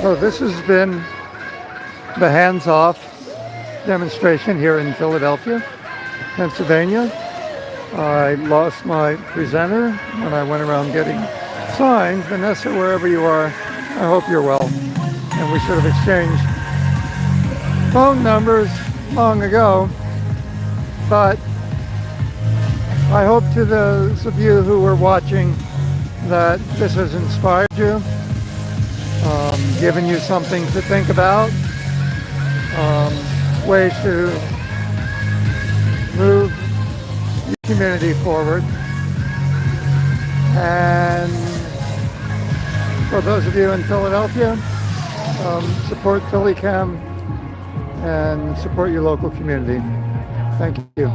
So this has been the hands-off demonstration here in Philadelphia, Pennsylvania. I lost my presenter when I went around getting signs. Vanessa, wherever you are, I hope you're well. And we should have exchanged phone numbers long ago. But I hope to those of you who were watching that this has inspired you, given you something to think about, ways to move your community forward. And for those of you in Philadelphia, support PhillyCAM and support your local community. Thank you.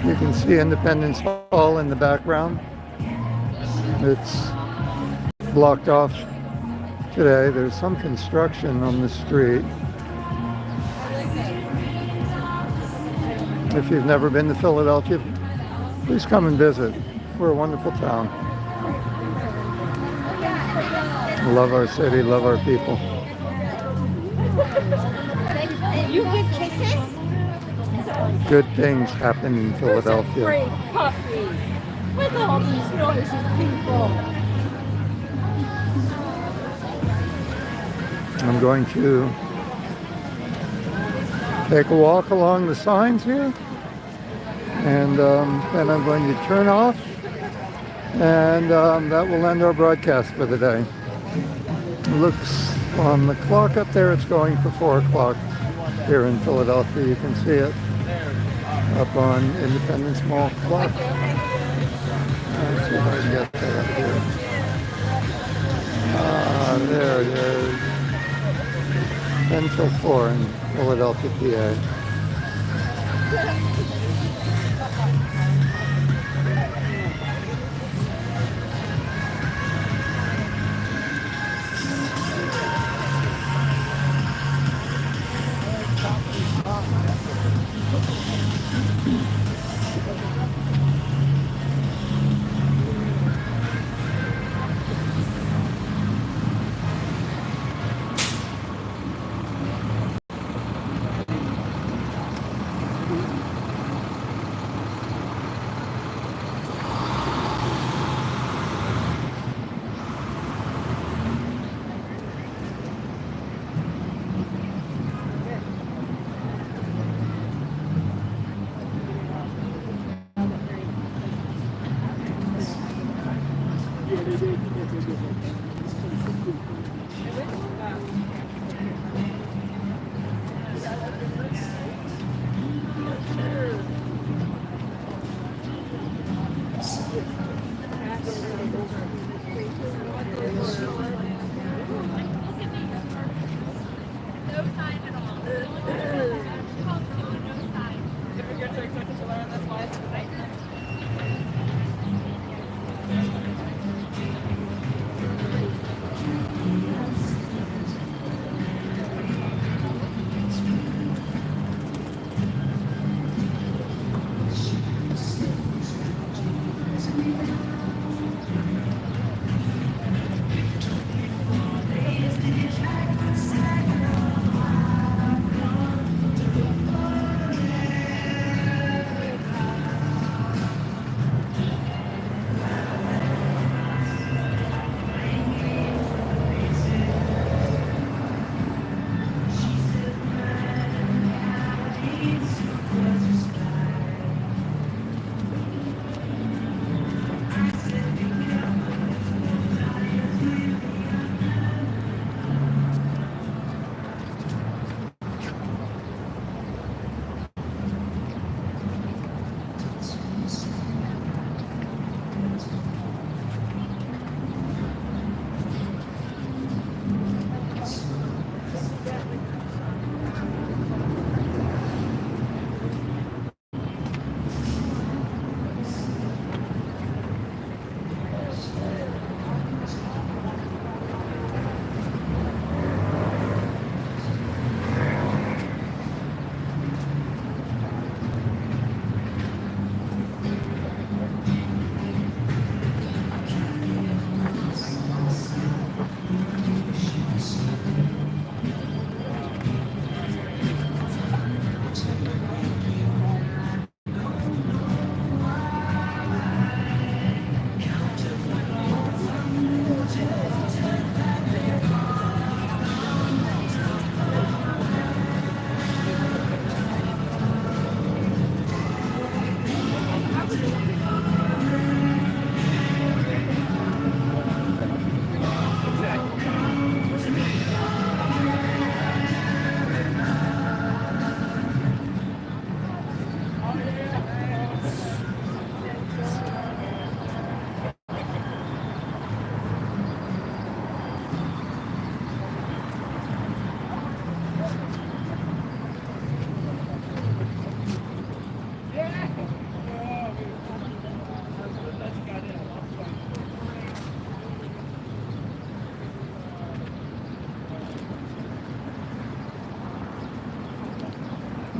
You can see Independence Hall in the background. It's blocked off today. There's some construction on the street. If you've never been to Philadelphia, please come and visit. We're a wonderful town. Love our city, love our people.
You give kisses?
Good things happen in Philadelphia.
Great puppy. With all these noisy people.
I'm going to take a walk along the signs here, and then I'm going to turn off, and that will end our broadcast for the day. It looks on the clock up there, it's going for 4 o'clock here in Philadelphia. You can see it up on Independence Mall clock. Let's see if I can get that up here. There it is. 10 till 4 in Philadelphia, PA.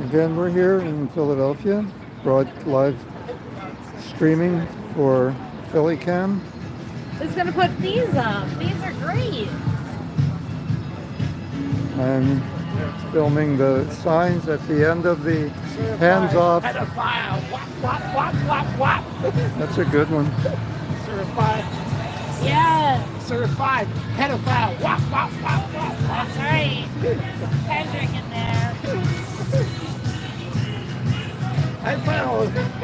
Again, we're here in Philadelphia, live streaming for PhillyCAM.
Who's gonna put these up? These are great.
I'm filming the signs at the end of the hands off.
Pedophile. Wop, wop, wop, wop, wop.
That's a good one.
Certified.
Yeah.
Certified. Pedophile. Wop, wop, wop, wop.
That's right. Kendrick in there.
I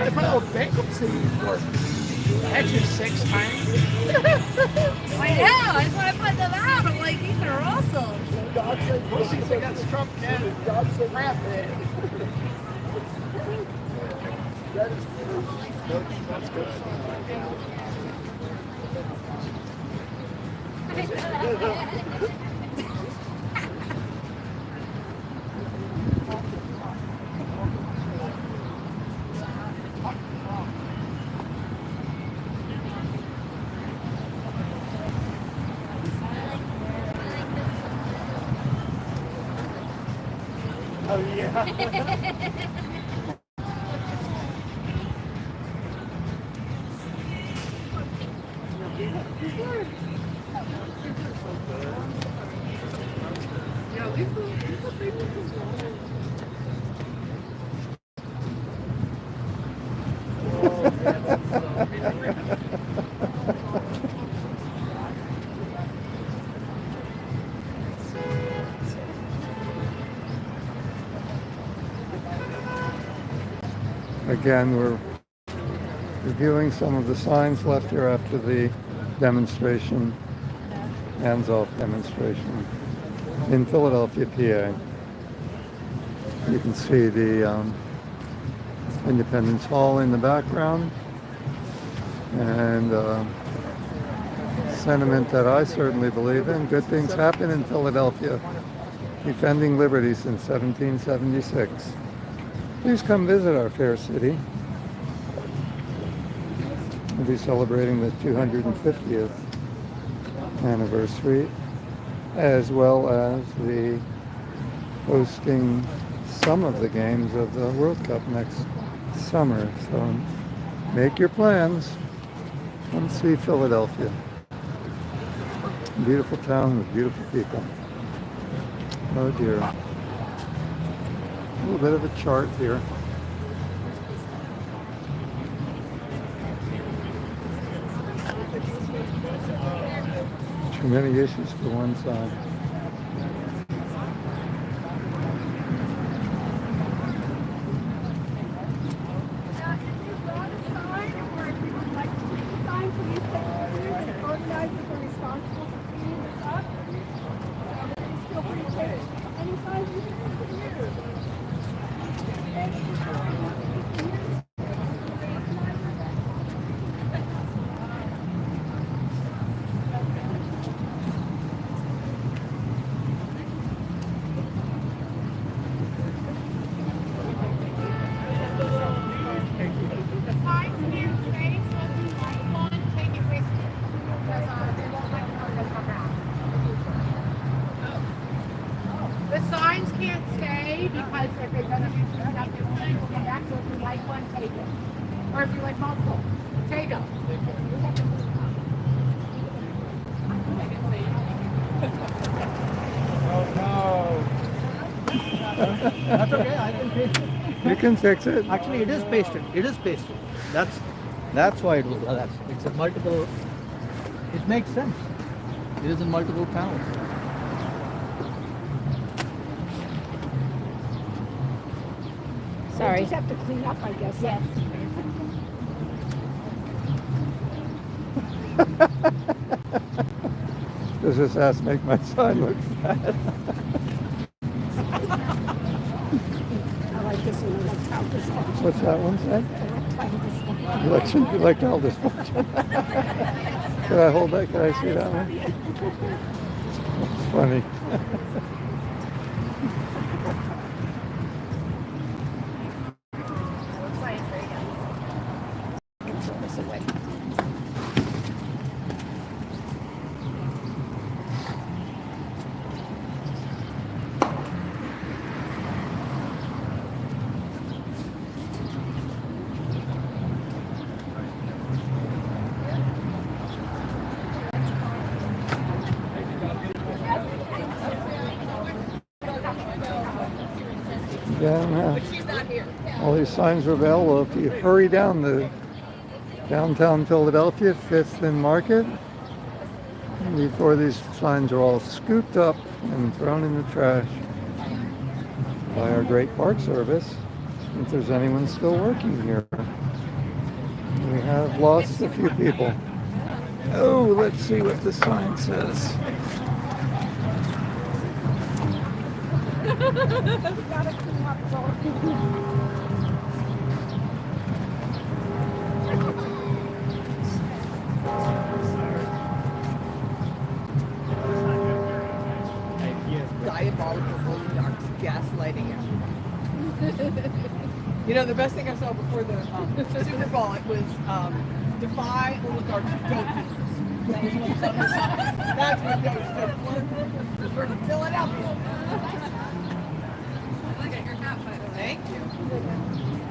filed bankruptcy for actually 6 times.
I know. I just want to put them out. I'm like, these are awesome.
God say pussy, so that's Trump dead. God say crap dead. That is true. That's good. Oh yeah.
Again, we're reviewing some of the signs left here after the demonstration, hands-off demonstration in Philadelphia, PA. You can see the Independence Hall in the background, and sentiment that I certainly believe in. Good things happen in Philadelphia, defending liberty since 1776. Please come visit our fair city. We'll be celebrating the 250th anniversary, as well as the hosting some of the games of the World Cup next summer. So make your plans. Come see Philadelphia. Beautiful town with beautiful people. Oh dear. A little bit of a chart here. Too many issues for one side.
The signs can't stay because if they're going to be put up the signs, we'll come back. So if you like one, take it. Or if you like multiple, take them.
Oh no. That's okay. I can fix it.
You can fix it.
Actually, it is pasted. It is pasted. That's why it will collapse. It's a multiple. It makes sense. It is in multiple panels.
Sorry. You just have to clean up, I guess. Yes.
Does this ass make my sign look fat?
I like this one. Electile dysfunction.
What's that one say? Electile dysfunction. Can I hold that? Can I see that one? That's funny. Yeah,
But she's not here.
all these signs are available if you hurry down the downtown Philadelphia, 5th and Market, before these signs are all scooped up and thrown in the trash by our great park service, if there's anyone still working here. We have lost a few people. Oh, let's see what the sign says.
Diabolical ducks gaslighting you. You know, the best thing I saw before the Super Bowl, it was Defy Oligarchs Dope Dealers. That was what was on the sign. That's what those stood for. We're from Philadelphia.
Look at your hat, by the way.
Thank you.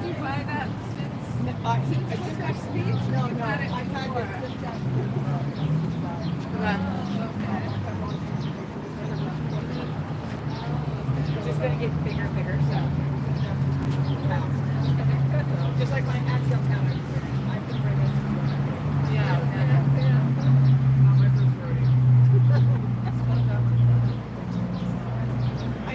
Did you buy that since?
I just got speech? No, I had it just out. It's just going to get bigger and bigger, so. Just like my actual counter. I've been bringing. Yeah. Not my first rodeo. I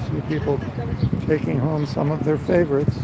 See people taking home some of their favorites.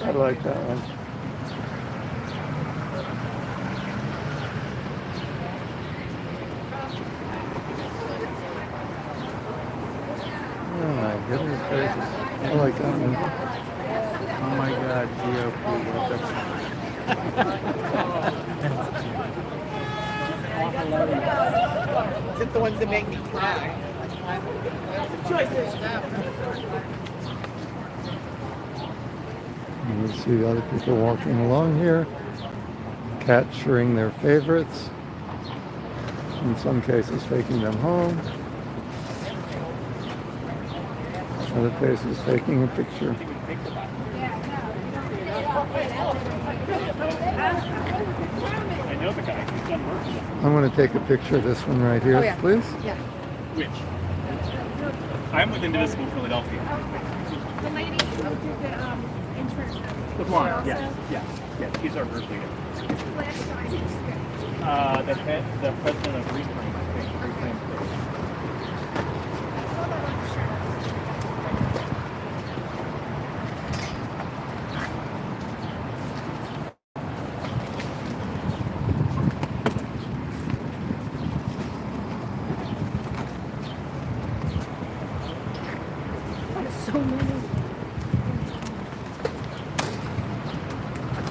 I like that one. Oh my goodness gracious. I like that one. Oh my God, GOP, what the...
Is it the ones that make me cry? Choices.
And you see other people walking along here, capturing their favorites, in some cases taking them home, other cases taking a picture.
know the guy. He's done work.
I'm going to take a picture of this one right here,
Oh, yeah.
please.
Yeah. Which? I'm with Indivisible Philadelphia.
The lady who did the insurance.
The blonde, yeah. She's our group leader. The president of Reclaim, I think. Reclaim.
So many.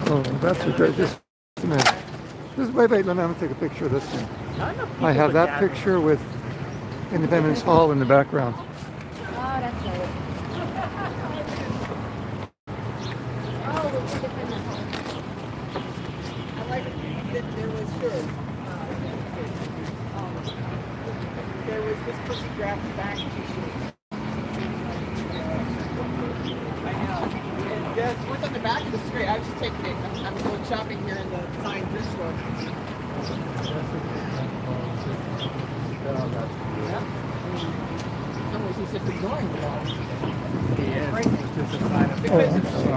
Oh, that's a great. Just a minute. Wait, let me take a picture of this one. I have that picture with Independence Hall in the background.
Oh, that's right. Oh, the Independence Hall.
I like that there was there was this pussy grabbed back t-shirt. Yeah, what's on the back of the street? I was just taking it. I'm going shopping here in the sign thrift store. Almost he's just ignoring the law.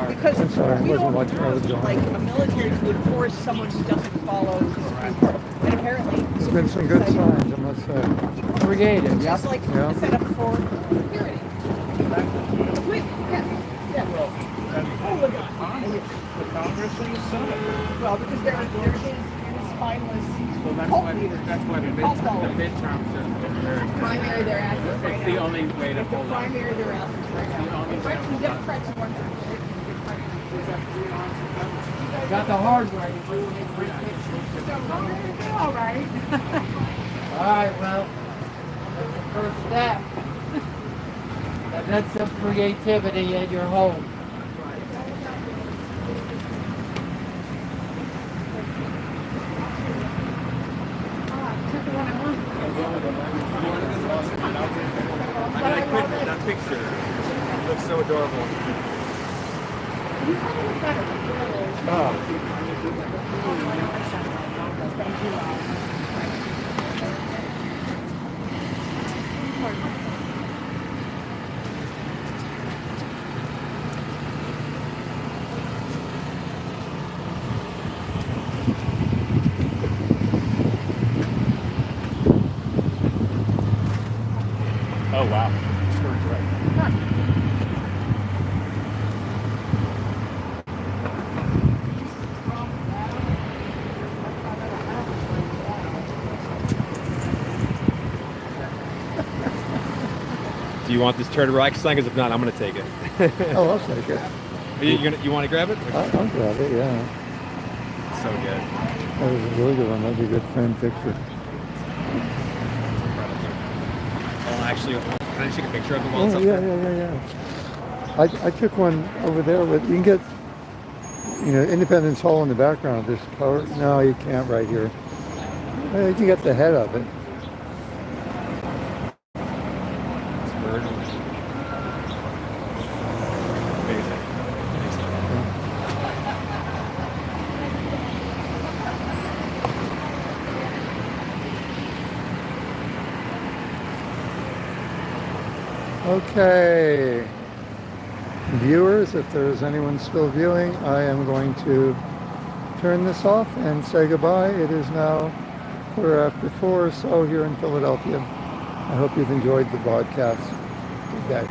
Because
I'm sorry, I
we
wasn't
don't
watching where I was
have,
going.
like, a military would force someone who doesn't follow the Supreme Court. And apparently,
There's been some good signs, I must say.
creative. Just like
Yeah.
set up for security. Wait, yeah. Well, oh, look at
The Congress and the Senate.
well, because they're his spineless
Well, that's
cult
why
leaders.
the midterms are
Primary their assets.
It's the only way to hold on.
Primary their assets right now. The Democrats want to.
Got the hard way.
All right.
All right, well, that's the first step. That's some creativity at your home.
That picture looks so adorable.
Oh, wow.
Do you want this turd right sign? Because if not, I'm going to take it.
Oh, I'll take it.
You want to grab it?
I'll grab it, yeah.
So good.
That was a really good one. That'd be a good frame picture.
Oh, actually, can I just take a picture of the wall?
Oh, yeah. I took one over there with, you can get, Independence Hall in the background. This color. No, you can't right here. You can get the head of it. Okay, viewers, if there's anyone still viewing, I am going to turn this off and say goodbye. It is now 4:15 or so here in Philadelphia. I hope you've enjoyed the broadcast. Good day.